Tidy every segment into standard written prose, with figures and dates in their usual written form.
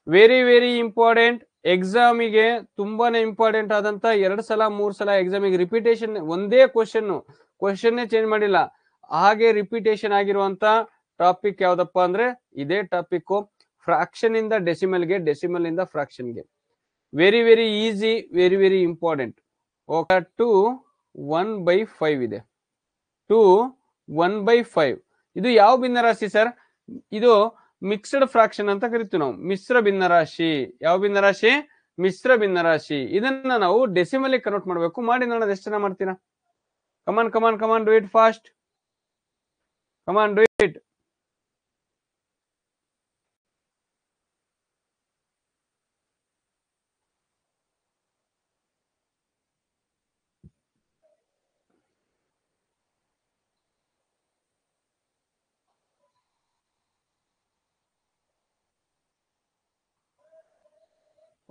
Very important. ಎಕ್ಸಾಮಿಗೆ ತುಂಬಾನೇ important ಆದಂತ 2 ಸಲ 3 ಸಲ ಎಕ್ಸಾಮಿಗೆ ರಿಪಿಟೇಷನ್, ಒಂದೇ ಕ್ವಶನ್ ಚೇಂಜ್ ಮಾಡಿಲ್ಲ, ಹಾಗೆ ರಿಪಿಟೇಷನ್ ಆಗಿರುವಂತ ಟಾಪಿಕ್ ಯಾವ್ದಪ್ಪ ಅಂದ್ರೆ ಇದೇ ಟಾಪಿಕ್. ಫ್ರಾಕ್ಷನ್ ಇಂದ ಡೆಸಿಮಲ್ಗೆ, ಡೆಸಿಮಲ್ ಇಂದ ಫ್ರಾಕ್ಷನ್ಗೆ. Very easy, very important. Okay, 2 1/5 ಇದೆ. 2 1/5 ಇದು ಯಾವ ಭಿನ್ನರಾಶಿ ಸರ್? ಇದು ಮಿಕ್ಸ್ಡ್ ಫ್ರಾಕ್ಷನ್ ಅಂತ ಕರಿತೀವಿ ನಾವು, ಮಿಶ್ರ ಭಿನ್ನರಾಶಿ. ಯಾವ ಭಿನ್ನರಾಶಿ? ಮಿಶ್ರ ಭಿನ್ನರಾಶಿ. ಇದನ್ನ ನಾವು ಡೆಸಿಮಲ್ ಕನ್ವರ್ಟ್ ಮಾಡಬೇಕು. ಮಾಡಿ ನೋಡೋದು ಎಷ್ಟು ಜನ ಮಾಡ್ತೀರಾ? Come on do it fast. Come on do it.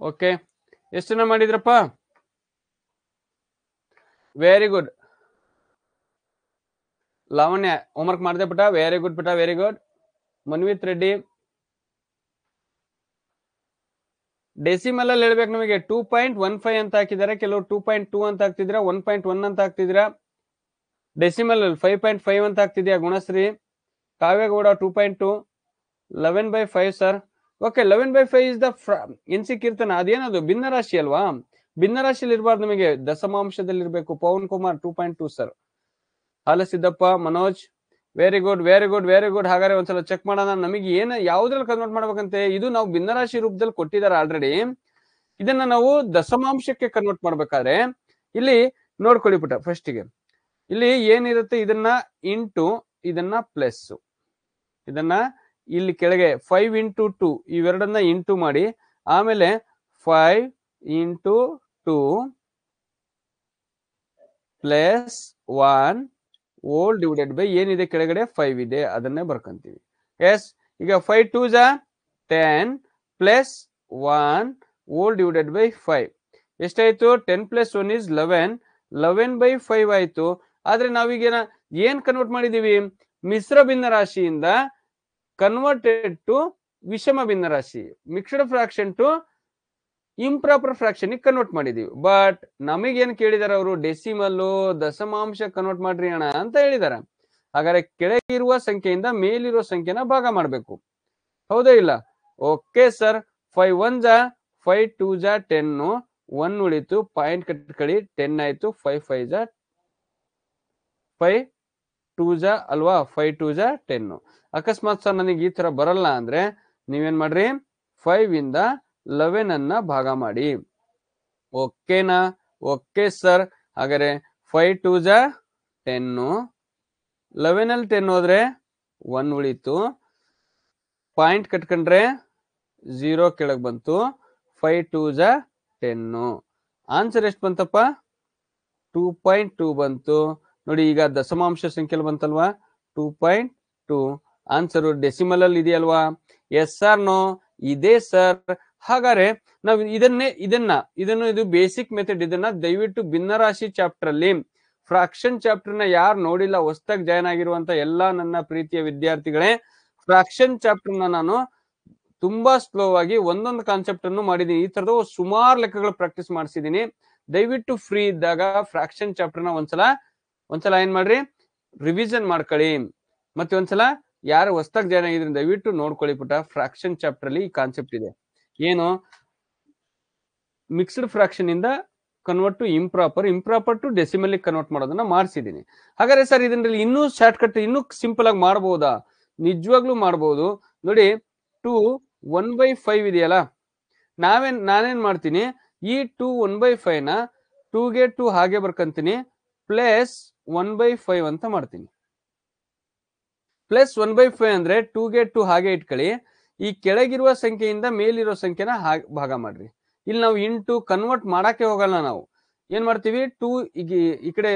Okay, ಎಷ್ಟು ಜನ ಮಾಡಿದ್ರಪ್ಪ? Very good. ಲಾವಣ್ಯ ಹೋಮ್ವರ್ಕ್ ಮಾಡಿದೆ ಪುಟ, ವೆರಿ ಗುಡ್ ಪುಟ, very good. Manvith Reddy, decimal ಅಲ್ಲಿ ಹೇಳ್ಬೇಕು ನಮಗೆ. 2.15 ಅಂತ ಹಾಕಿದ್ದಾರೆ, ಕೆಲವರು 2.2 ಅಂತ ಹಾಕ್ತಿದ್ರ, 1.1 ಅಂತ ಹಾಕ್ತಿದ್ರ. ಡೆಸಿಮಲ್ ಅಲ್ಲಿ 5.5 ಅಂತ ಹಾಕ್ತಿದ್ಯಾ Gunashri. Kavyagowda 2.2. 11/5 sir. Okay, 11/5 is the ಎನ್ಸಿ ಕೀರ್ತನ. ಅದೇನದು ಭಿನ್ನರಾಶಿ ಅಲ್ವಾ? ಭಿನ್ನರಾಶಿಯಲ್ಲಿ ಇರಬಾರ್ದು, ನಮಗೆ ದಶಮಾಂಶದಲ್ಲಿ ಇರಬೇಕು. Pavan Kumar 2.2 sir. Halasiddappa, Manoj very good. ಹಾಗಾದ್ರೆ ಒಂದ್ಸಲ ಚೆಕ್ ಮಾಡೋಣ, ನಮಗೆ ಏನು ಯಾವ್ದ್ರಲ್ಲಿ ಕನ್ವರ್ಟ್ ಮಾಡ್ಬೇಕಂತೆ. ಇದು ನಾವು ಭಿನ್ನರಾಶಿ ರೂಪದಲ್ಲಿ ಕೊಟ್ಟಿದ್ದಾರೆ ಆಲ್ರೆಡಿ. ಇದನ್ನ ನಾವು ದಶಮಾಂಶಕ್ಕೆ ಕನ್ವರ್ಟ್ ಮಾಡ್ಬೇಕಾದ್ರೆ ಇಲ್ಲಿ ನೋಡ್ಕೊಳ್ಳಿ ಪುಟ. ಫಸ್ಟಿಗೆ ಇಲ್ಲಿ ಏನಿರುತ್ತೆ, ಇದನ್ನ ಇಂಟು, ಇದನ್ನ ಪ್ಲಸ್, ಇದನ್ನ ಇಲ್ಲಿ ಕೆಳಗೆ 5 into 2 ಇವೆರಡನ್ನ ಇಂಟು ಮಾಡಿ, ಆಮೇಲೆ 5 into 2 plus 1 whole divided by ಏನಿದೆ ಕೆಳಗಡೆ 5 ಇದೆ, ಅದನ್ನೇ ಬರ್ಕೊಂತೀವಿ. ಎಸ್, ಈಗ 5 2s 10 plus 1 whole divided by 5 ಎಷ್ಟಾಯ್ತು? 10 + 1 is 11. 11/5 ಆಯ್ತು. ಆದ್ರೆ ನಾವೀಗ ಏನ್ ಕನ್ವರ್ಟ್ ಮಾಡಿದೀವಿ? ಮಿಶ್ರ ಭಿನ್ನರಾಶಿಯಿಂದ ಕನ್ವರ್ಟೆಡ್ ಟು ವಿಷಮ ಭಿನ್ನರಾಶಿ, mixed fraction to improper fraction convert ಮಾಡಿದೀವಿ. ಬಟ್ ನಮಗೇನ್ ಕೇಳಿದಾರೆ ಅವರು? ಡೆಸಿಮಲ್ಲು, ದಶಮಾಂಶ ಕನ್ವರ್ಟ್ ಮಾಡ್ರಿ ಅಣ್ಣ ಅಂತ ಹೇಳಿದಾರೆ. ಹಾಗಾದ್ರೆ ಕೆಳಗಿರುವ ಸಂಖ್ಯೆಯಿಂದ ಮೇಲಿರುವ ಸಂಖ್ಯೆನ ಭಾಗ ಮಾಡಬೇಕು, ಹೌದಾ ಇಲ್ಲ? Okay sir. 5 1s 5 2s 10, 1 ಉಳಿತು, ಪಾಯಿಂಟ್ ಕಟ್ಕೊಳ್ಳಿ, 10 ಆಯ್ತು. 5 5s 5 2s ಅಲ್ವಾ? 5 2s 10. ಅಕಸ್ಮಾತ್ ಸರ್ ನನಗೆ ಈ ತರ ಬರಲ್ಲ ಅಂದ್ರೆ ನೀವೇನ್ ಮಾಡ್ರಿ? 5 ಇಂದ 11 ಅನ್ನ ಭಾಗ ಮಾಡಿ. ಓಕೆನಾ? Okay sir. ಹಾಗಾದ್ರೆ 5 2s 10, 11 ಅಲ್ಲಿ 10 ಹೋದ್ರೆ 1 ಉಳಿತು, ಪಾಯಿಂಟ್ ಕಟ್ಕೊಂಡ್ರೆ 0 ಕೆಳಗೆ ಬಂತು. 5 2s 10. ಆನ್ಸರ್ ಎಷ್ಟು ಬಂತಪ್ಪ? 2.2 ಬಂತು ನೋಡಿ. ಈಗ ದಶಮಾಂಶ ಸಂಖ್ಯೆಯಲ್ಲಿ ಬಂತಲ್ವಾ? 2.2. ಆನ್ಸರ್ ಡೆಸಿಮಲ್ ಅಲ್ಲಿ ಇದೆಯಲ್ವಾ? Yes or no? ಇದೆ ಸರ್. ಹಾಗಾದ್ರೆ ನಾವು ಇದು ಬೇಸಿಕ್ ಮೆಥಡ್. ಇದನ್ನ ದಯವಿಟ್ಟು ಭಿನ್ನರಾಶಿ ಚಾಪ್ಟರ್ ಅಲ್ಲಿ, ಫ್ರಾಕ್ಷನ್ ಚಾಪ್ಟರ್ ನ ಯಾರು ನೋಡಿಲ್ಲ, ಹೊಸದಾಗಿ ಜಾಯ್ನ್ ಆಗಿರುವಂತ ಎಲ್ಲಾ ನನ್ನ ಪ್ರೀತಿಯ ವಿದ್ಯಾರ್ಥಿಗಳೇ, ಫ್ರಾಕ್ಷನ್ ಚಾಪ್ಟರ್ ನ ನಾನು ತುಂಬಾ ಸ್ಲೋ ಆಗಿ ಒಂದೊಂದು ಕಾನ್ಸೆಪ್ಟ್ ಅನ್ನು ಮಾಡಿದೀನಿ. ಈ ತರದ ಸುಮಾರು ಲೆಕ್ಕಗಳು ಪ್ರಾಕ್ಟೀಸ್ ಮಾಡಿಸಿದೀನಿ. ದಯವಿಟ್ಟು ಫ್ರೀ ಇದ್ದಾಗ ಫ್ರಾಕ್ಷನ್ ಚಾಪ್ಟರ್ ನ ಒಂದ್ಸಲ ಏನ್ ಮಾಡ್ರಿ? ರಿವಿಷನ್ ಮಾಡ್ಕೊಳ್ಳಿ. ಮತ್ತೆ ಒಂದ್ಸಲ ಯಾರು ಹೊಸದಾಗಿ ಜಾಯ್ನ್ ಆಗಿದ್ರೆ ದಯವಿಟ್ಟು ನೋಡ್ಕೊಳ್ಳಿ ಪುಟ. ಫ್ರಾಕ್ಷನ್ ಚಾಪ್ಟರ್ ಅಲ್ಲಿ ಈ ಕಾನ್ಸೆಪ್ಟ್ ಇದೆ. ಏನು? ಮಿಕ್ಸ್ಡ್ ಫ್ರಾಕ್ಷನ್ ಇಂದ convert to improper to decimal convert ಮಾಡೋದನ್ನ ಮಾಡಿಸಿದೀನಿ. ಹಾಗಾದ್ರೆ ಸರ್ ಇದರಲ್ಲಿ ಇನ್ನೂ ಶಾರ್ಟ್ ಕಟ್, ಇನ್ನೂ ಸಿಂಪಲ್ ಆಗಿ ಮಾಡಬಹುದಾ? ನಿಜವಾಗ್ಲೂ ಮಾಡಬಹುದು ನೋಡಿ. 2 1/5 ಇದೆಯಲ್ಲ, ನಾನೇನ್ ಮಾಡ್ತೀನಿ? ಈ 2 1/5 ನ 2ಗೆ 2 ಹಾಗೆ ಬರ್ಕಂತೀನಿ, ಪ್ಲಸ್ 1/5 ಅಂತ ಮಾಡ್ತೀನಿ. ಪ್ಲಸ್ 1/5 ಅಂದ್ರೆ 2ಗೆ 2 ಹಾಗೆ ಇಟ್ಕೊಳ್ಳಿ. ಈ ಕೆಳಗಿರುವ ಸಂಖ್ಯೆಯಿಂದ ಮೇಲಿರೋ ಸಂಖ್ಯೆನ ಭಾಗ ಮಾಡ್ರಿ. ಇಲ್ಲಿ ನಾವು ಇಂಟು ಕನ್ವರ್ಟ್ ಮಾಡಕ್ಕೆ ಹೋಗಲ್ಲ. ನಾವು ಏನ್ ಮಾಡ್ತೀವಿ? 2 ಈ ಕಡೆ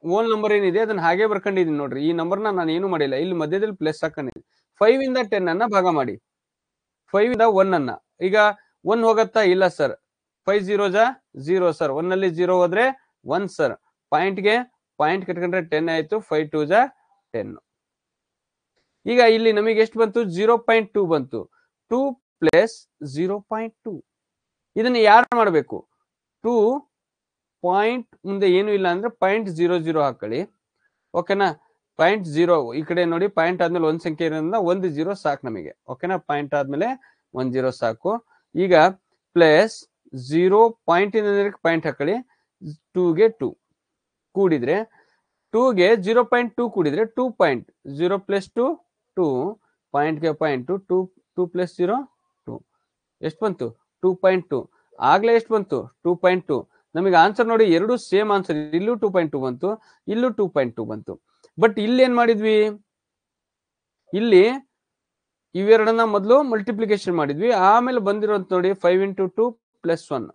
ಓಲ್ ನಂಬರ್ ಏನಿದೆ ಅದನ್ನ ಹಾಗೆ ಬರ್ಕೊಂಡಿದೀನಿ ನೋಡ್ರಿ. ಈ ನಂಬರ್ನ ನಾನು ಏನು ಮಾಡಿಲ್ಲ, ಇಲ್ಲಿ ಮಧ್ಯದಲ್ಲಿ ಪ್ಲಸ್ ಹಾಕೊಂಡಿದ್ದೀನಿ. 5 ಇಂದ 10 ಅನ್ನ ಭಾಗ ಮಾಡಿ. 5 ಇಂದ 1 ಅನ್ನ. ಈಗ 1 ಹೋಗತ್ತಾ? ಇಲ್ಲ ಸರ್. 5 0s 0 sir. 1 ಅಲ್ಲಿ 0 ಹೋದ್ರೆ 1 ಸರ್. ಪಾಯಿಂಟ್ ಕಟ್ಕೊಂಡ್ರೆ 10 ಆಯ್ತು. 5 2s 10. ಈಗ ಇಲ್ಲಿ ನಮಗೆ ಎಷ್ಟು ಬಂತು? 0.2 ಬಂತು. 2 ಪ್ಲಸ್ 0.2. ಇದನ್ನ ಯಾರು ಮಾಡಬೇಕು? 2 ಪಾಯಿಂಟ್ ಮುಂದೆ ಏನು ಇಲ್ಲ ಅಂದ್ರೆ 0.00 ಹಾಕೊಳ್ಳಿ. ಓಕೆನಾ? 0.0 ಈ ಕಡೆ ನೋಡಿ, ಪಾಯಿಂಟ್ ಆದ್ಮೇಲೆ ಒಂದ್ ಸಂಖ್ಯೆ ಇರೋದ್ರಿಂದ 1 0 ಸಾಕು ನಮಗೆ. ಓಕೆನಾ? ಪಾಯಿಂಟ್ ಆದ್ಮೇಲೆ 1 0 ಸಾಕು. ಈಗ ಪ್ಲಸ್ 0 ಪಾಯಿಂಟ್ ಪಾಯಿಂಟ್ ಹಾಕೊಳ್ಳಿ. 2ಗೆ 2 ಕೂಡಿದ್ರೆ 2ಗೆ 0.2 ಕೂಡಿದ್ರೆ 2.0 ಪ್ಲಸ್ 2 2 ಪಾಯಿಂಟ್ಗೆ ಪಾಯಿಂಟ್ 2 ಪ್ಲಸ್ 0 2 ಎಷ್ಟು ಬಂತು? 2.2. ಆಗ್ಲೇ ಎಷ್ಟು ಬಂತು? 2.2. ನಮಗೆ ಆನ್ಸರ್ ನೋಡಿ, ಎರಡು ಸೇಮ್ ಆನ್ಸರ್. ಇಲ್ಲೂ 2.2 ಬಂತು, ಇಲ್ಲೂ 2.2 ಬಂತು. ಬಟ್ ಇಲ್ಲಿ ಏನ್ ಮಾಡಿದ್ವಿ? ಇಲ್ಲಿ ಇವೆರಡನ್ನ ಮೊದಲು ಮಲ್ಟಿಪ್ಲಿಕೇಶನ್ ಮಾಡಿದ್ವಿ, ಆಮೇಲೆ ಬಂದಿರೋಂತ ನೋಡಿ 5 into 2 plus 1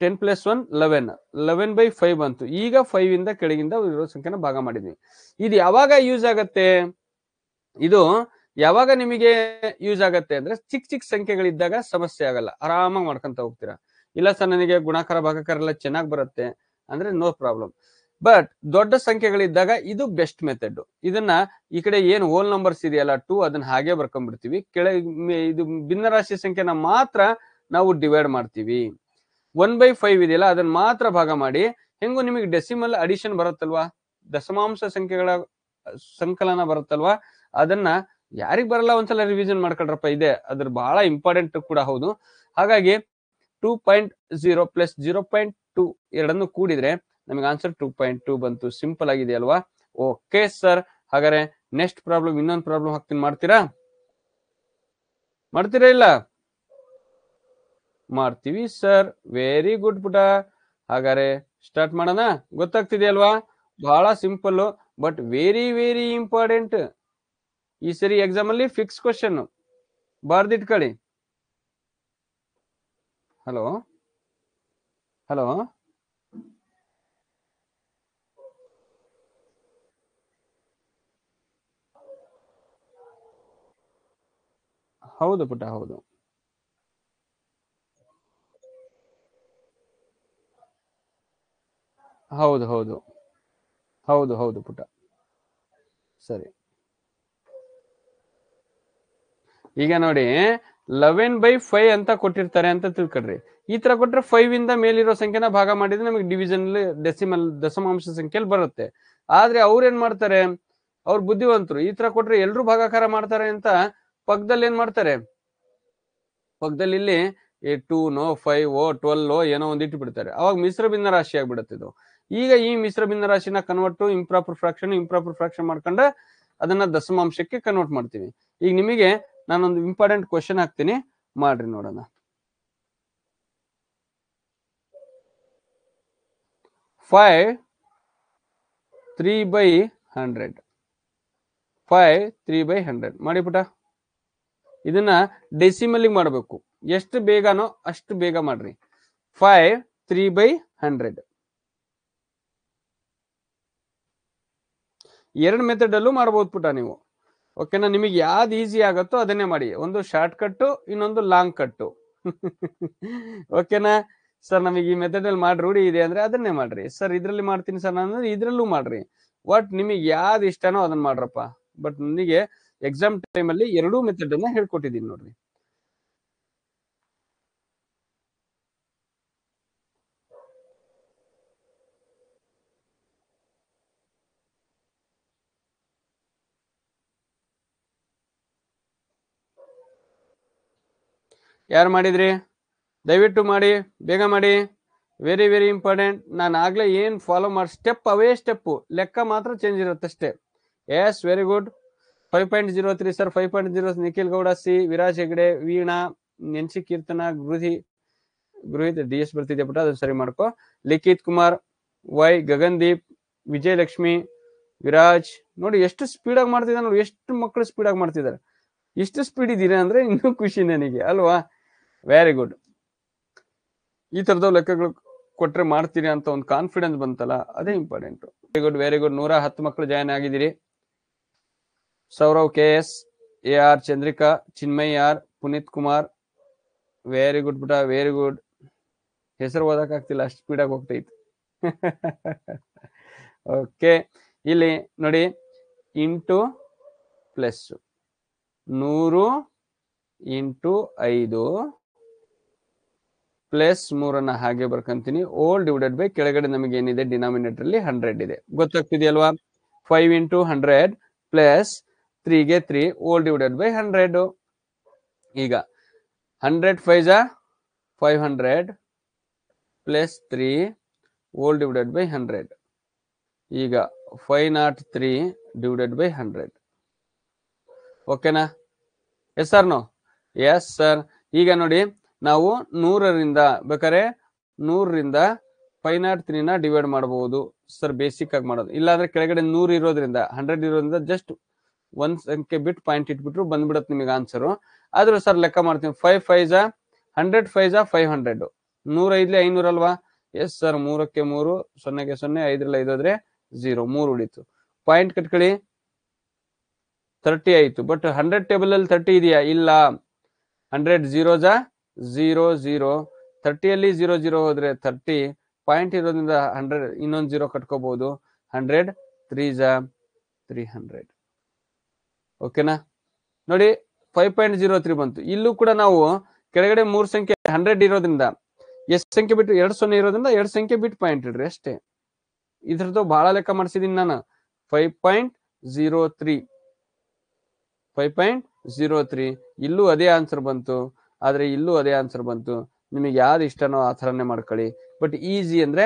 10 plus 1 11 11/5 ಬಂತು. ಈಗ 5 ಇಂದ ಕೆಳಗಿಂದ ಇರೋ ಸಂಖ್ಯೆನ ಭಾಗ ಮಾಡಿದ್ವಿ. ಇದು ಯಾವಾಗ ಯೂಸ್ ಆಗತ್ತೆ? ಇದು ಯಾವಾಗ ನಿಮಗೆ ಯೂಸ್ ಆಗತ್ತೆ ಅಂದ್ರೆ ಚಿಕ್ಕ ಚಿಕ್ಕ ಸಂಖ್ಯೆಗಳಿದ್ದಾಗ ಸಮಸ್ಯೆ ಆಗಲ್ಲ, ಆರಾಮಾಗಿ ಮಾಡ್ಕೊಂತ ಹೋಗ್ತೀರಾ. ಇಲ್ಲ ಸರ್ ನನಗೆ ಗುಣಾಕಾರ ಭಾಗಾಕಾರ ಎಲ್ಲ ಚೆನ್ನಾಗಿ ಬರುತ್ತೆ ಅಂದ್ರೆ ನೋ ಪ್ರಾಬ್ಲಮ್. ಬಟ್ ದೊಡ್ಡ ಸಂಖ್ಯೆಗಳಿದ್ದಾಗ ಇದು ಬೆಸ್ಟ್ ಮೆಥಡ್. ಇದನ್ನ ಈ ಕಡೆ ಏನು ಹೋಲ್ ನಂಬರ್ಸ್ ಇದೆಯಲ್ಲ 2, ಅದನ್ನ ಹಾಗೆ ಬರ್ಕೊಂಡ್ಬಿಡ್ತೀವಿ. ಇದು ಭಿನ್ನರಾಶಿ ಸಂಖ್ಯೆನ ಮಾತ್ರ ನಾವು ಡಿವೈಡ್ ಮಾಡ್ತೀವಿ. 1/5 ಇದೆಯಲ್ಲ ಅದನ್ನ ಮಾತ್ರ ಭಾಗ ಮಾಡಿ. ಹೆಂಗು ನಿಮಗೆ ಡೆಸಿಮಲ್ ಅಡಿಷನ್ ಬರುತ್ತಲ್ವಾ, ದಶಮಾಂಶ ಸಂಖ್ಯೆಗಳ ಸಂಕಲನ ಬರುತ್ತಲ್ವಾ, ಅದನ್ನ ಯಾರಿಗ್ ಬರಲ್ಲ ಒಂದ್ಸಲ ರಿವಿಷನ್ ಮಾಡ್ಕೊಳ್ರಪ್ಪ. ಇದೆ ಅದ್ರ ಬಹಳ ಇಂಪಾರ್ಟೆಂಟ್ ಕೂಡ ಹೌದು. ಹಾಗಾಗಿ 2.0 ಪ್ಲಸ್ 0.2 ಎರಡನ್ನು ಕೂಡಿದ್ರೆ ನಮಗೆ ಆನ್ಸರ್ 2.2 ಬಂತು. ಸಿಂಪಲ್ ಆಗಿದೆ ಅಲ್ವಾ? ಓಕೆ ಸರ್, ಹಾಗಾದ್ರೆ ನೆಕ್ಸ್ಟ್ ಪ್ರಾಬ್ಲಮ್, ಇನ್ನೊಂದು ಪ್ರಾಬ್ಲಮ್ ಹಾಕ್ತೀನಿ. ಮಾಡ್ತೀರಾ ಇಲ್ಲ? ಮಾಡ್ತೀವಿ ಸರ್. ವೆರಿ ಗುಡ್ ಪುಟ. ಹಾಗಾದ್ರೆ ಸ್ಟಾರ್ಟ್ ಮಾಡೋಣ. ಗೊತ್ತಾಗ್ತಿದೆಯಲ್ವಾ? ಬಹಳ simple but very very important. ಈ ಸರಿ ಎಕ್ಸಾಮ್ ಅಲ್ಲಿ ಫಿಕ್ಸ್ ಕ್ವಶನ್ ಬರ್ದಿಟ್ಕೊಳ್ಳಿ. ಹಲೋ ಹಲೋ ಹೌದು ಪುಟ, ಹೌದು ಹೌದು ಹೌದು ಹೌದು ಹೌದು ಪುಟ. ಸರಿ, ಈಗ ನೋಡಿ 11/5 ಅಂತ ಕೊಟ್ಟಿರ್ತಾರೆ ಅಂತ ತಿಳ್ಕೊಡ್ರಿ. ಈ ತರ ಕೊಟ್ರೆ 5 ಇಂದ ಮೇಲಿರೋ ಸಂಖ್ಯೆನ ಭಾಗ ಮಾಡಿದ್ರೆ ನಮಗೆ ಡಿವಿಷನ್ ಡೆಸಿಮಲ್ ದಶಮಾಂಶ ಸಂಖ್ಯೆಯಲ್ಲಿ ಬರುತ್ತೆ. ಆದ್ರೆ ಅವ್ರು ಏನ್ ಮಾಡ್ತಾರೆ, ಅವ್ರು ಬುದ್ಧಿವಂತರು. ಈ ತರ ಕೊಟ್ರೆ ಎಲ್ರು ಭಾಗಾಕಾರ ಮಾಡ್ತಾರೆ ಅಂತ ಪಕ್ಕದಲ್ಲಿ ಏನ್ ಮಾಡ್ತಾರೆ, ಪಕ್ಕದಲ್ಲಿ ಇಲ್ಲಿ 2 5 12 ಏನೋ ಒಂದ್ ಇಟ್ಟು ಬಿಡ್ತಾರೆ. ಅವಾಗ ಮಿಶ್ರ ಭಿನ್ನ ರಾಶಿ ಆಗ್ಬಿಡುತ್ತೆ ಇದು. ಈಗ ಈ ಮಿಶ್ರ ಭಿನ್ನ ರಾಶಿನ ಕನ್ವರ್ಟ್ ಇಂಪ್ರಾಪರ್ ಫ್ರಾಕ್ಷನ್ ಮಾಡ್ಕೊಂಡ ಅದನ್ನ ದಶಮಾಂಶಕ್ಕೆ ಕನ್ವರ್ಟ್ ಮಾಡ್ತೀವಿ. ಈಗ ನಿಮಗೆ ನಾನೊಂದು ಇಂಪಾರ್ಟೆಂಟ್ ಕ್ವಶನ್ ಹಾಕ್ತೀನಿ, ಮಾಡ್ರಿ ನೋಡೋಣ. 5 3/100 5 3/100 ಮಾಡಿ ಪುಟ. ಇದನ್ನ ಡೆಸಿಮಲ್ ಮಾಡಬೇಕು. ಎಷ್ಟು ಬೇಗನೋ ಅಷ್ಟು ಬೇಗ ಮಾಡ್ರಿ. 5 3/100 ಎರಡು ಮೆಥಡ್ ಅಲ್ಲೂ ಮಾಡಬಹುದು ಪುಟ ನೀವು. ಓಕೆನಾ? ನಿಮಗೆ ಯಾವ್ದು ಈಸಿ ಆಗುತ್ತೋ ಅದನ್ನೇ ಮಾಡಿ. ಒಂದು ಶಾರ್ಟ್ ಕಟ್, ಇನ್ನೊಂದು ಲಾಂಗ್ ಕಟ್. ಓಕೆನಾ ಸರ್? ನಮಗೆ ಈ ಮೆಥಡ್ ಅಲ್ಲಿ ಮಾಡಿ ರೂಢಿ ಇದೆ ಅಂದ್ರೆ ಅದನ್ನೇ ಮಾಡ್ರಿ. ಸರ್ ಇದ್ರಲ್ಲಿ ಮಾಡ್ತೀನಿ ಸರ್ ನಾನು, ಇದ್ರಲ್ಲೂ ಮಾಡ್ರಿ. ಒಟ್ ನಿಮಗೆ ಯಾವ್ದು ಇಷ್ಟನೋ ಅದನ್ನ ಮಾಡ್ರಪ್ಪ. ಬಟ್ ನನಗೆ ಎಕ್ಸಾಮ್ ಟೈಮ್ ಅಲ್ಲಿ ಎರಡೂ ಮೆಥಡ್ ಅನ್ನ ಹೇಳ್ಕೊಟ್ಟಿದ್ದೀನಿ ನೋಡ್ರಿ. ಯಾರು ಮಾಡಿದ್ರಿ? ದಯವಿಟ್ಟು ಮಾಡಿ, ಬೇಗ ಮಾಡಿ. Very very important. ನಾನು ಆಗ್ಲೇ ಏನ್ ಫಾಲೋ ಮಾಡಿ ಸ್ಟೆಪ್ ಅವೇ ಸ್ಟೆಪ್, ಲೆಕ್ಕ ಮಾತ್ರ ಚೇಂಜ್ ಇರುತ್ತೆ ಅಷ್ಟೇ. Yes, very good. 5.03 sir. 5.0 Nikhil Gowda C, Viraj Hegde, Veena, Nancy Keerthana, ಗೃಹಿತ್ D S ಬರ್ತಿದ್ಯಾ ಪುಟ, ಅದನ್ನ ಸರಿ ಮಾಡ್ಕೋ. ಲಿಖಿತ್ ಕುಮಾರ್ ವೈ, ಗಗನ್ದೀಪ್, ವಿಜಯಲಕ್ಷ್ಮಿ, ವಿರಾಜ್. ನೋಡಿ ಎಷ್ಟು ಸ್ಪೀಡ್ ಆಗಿ ಮಾಡ್ತಿದ್ದಾರೆ ನೋಡಿ, ಎಷ್ಟು ಮಕ್ಕಳು ಸ್ಪೀಡ್ ಆಗಿ ಮಾಡ್ತಿದ್ದಾರೆ. ಇಷ್ಟು ಸ್ಪೀಡ್ ಇದೀರಾ ಅಂದ್ರೆ ಇನ್ನೂ ಖುಷಿ ನನಗೆ ಅಲ್ವಾ? Very good. ಈ ತರದ ಲೆಕ್ಕಗಳು ಕೊಟ್ರೆ ಮಾಡ್ತೀರಿ ಅಂತ ಒಂದು ಕಾನ್ಫಿಡೆನ್ಸ್ ಬಂತಲ್ಲ, ಅದೇ important. Very good very good. 110 ಮಕ್ಕಳು ಜಾಯ್ನ್ ಆಗಿದ್ದೀರಿ. Saurav KS, AR, Chandrika, Chinmay R, Puneeth Kumar. Very good ಪುಟ, ವೆರಿ ಗುಡ್. ಹೆಸರು ಓದಕ್ ಆಗ್ತಿಲ್ಲ, ಅಷ್ಟು ಸ್ಪೀಡ್ ಆಗಿ ಹೋಗ್ತೈತಿ. ಓಕೆ, ಇಲ್ಲಿ ನೋಡಿ, ಇಂಟು ಪ್ಲಸ್ 100 ಇಂಟು 5 ಪ್ಲಸ್ 3 ಹಾಗೆ ಬರ್ಕಂತೀನಿ ಓಲ್ ಡಿವೈಡೆಡ್ ಬೈ ಕೆಳಗಡೆ ನಮಗೆ ಏನಿದೆ ಡಿನಾಮಿನೇಟರ್ ಅಲ್ಲಿ 100 ಇದೆ. ಗೊತ್ತಾಗ್ತಿದೆಯಲ್ವಾ? 5 ಇಂಟು 100 ಪ್ಲಸ್ 3ಗೆ 3 ಓಲ್ ಡಿವೈಡೆಡ್ ಬೈ 100. ಈಗ 100 5 500 ಪ್ಲಸ್ 3 ಓಲ್ ಡಿವೈಡೆಡ್ ಬೈ 100. ಈಗ 503 ಡಿವೈಡೆಡ್ ಬೈ 100. ಓಕೆನಾ? Yes sir no? Yes sir. ಈಗ ನೋಡಿ ನಾವು 100ರಿಂದ ಬೇಕಾದ್ರೆ 100ರಿಂದ 503ನ ಡಿವೈಡ್ ಮಾಡಬಹುದು ಸರ್. ಬೇಸಿಕ್ ಆಗಿ ಮಾಡೋದು. ಇಲ್ಲಾಂದ್ರೆ ಕೆಳಗಡೆ 100 ಇರೋದ್ರಿಂದ 100 ಇರೋದ್ರಿಂದ ಜಸ್ಟ್ ಒಂದ್ ಸಂಖ್ಯೆ ಬಿಟ್ಟು ಪಾಯಿಂಟ್ ಇಟ್ಬಿಟ್ರು ಬಂದ್ಬಿಡತ್ತೆ ನಿಮಗೆ ಆನ್ಸರ್. ಆದ್ರೂ ಸರ್ ಲೆಕ್ಕ ಮಾಡ್ತೀವಿ. 5 5 100 5 500 105 500 ಅಲ್ವಾ? Yes sir. 3ಕ್ಕೆ 3 0ಗೆ 0 5ರಲ್ಲಿ 5 ಹೋದ್ರೆ 0 3 ಉಳಿತು. ಪಾಯಿಂಟ್ ಕಟ್ಕೊಳ್ಳಿ. 30 ಆಯ್ತು. ಬಟ್ 100 ಟೇಬಲ್ ಅಲ್ಲಿ 30 ಇದೆಯಾ? ಇಲ್ಲ. 100 0 0 0 30ಯಲ್ಲಿ 0 0 ಹೋದ್ರೆ 30 ಪಾಯಿಂಟ್ ಇರೋದ್ರಿಂದ 100 ಇನ್ನೊಂದು 0 ಕಟ್ಕೋಬಹುದು. 100 3 300. ಓಕೆನಾ? ನೋಡಿ 5.03 ಬಂತು. ಇಲ್ಲೂ ಕೂಡ ನಾವು ಕೆಳಗಡೆ 3 ಸಂಖ್ಯೆ 100 ಇರೋದ್ರಿಂದ ಎಷ್ಟು ಸಂಖ್ಯೆ ಬಿಟ್ಟು 2 0 ಇರೋದ್ರಿಂದ 2 ಸಂಖ್ಯೆ ಬಿಟ್ಟು ಪಾಯಿಂಟ್ ಇಡ್ರಿ ಅಷ್ಟೇ. ಇದ್ರದ್ದು ಬಹಳ ಲೆಕ್ಕ ಮಾಡಿಸಿದೀನಿ ನಾನು. 5.03 5.03 ಇಲ್ಲೂ ಅದೇ ಆನ್ಸರ್ ಬಂತು. ಆದ್ರೆ ಇಲ್ಲೂ ಅದೇ ಆನ್ಸರ್ ಬಂತು. ನಿಮಗೆ ಯಾವ್ದು ಇಷ್ಟನೋ ಆ ಥರನೇ ಮಾಡ್ಕೊಳ್ಳಿ. ಬಟ್ ಈಸಿ ಅಂದ್ರೆ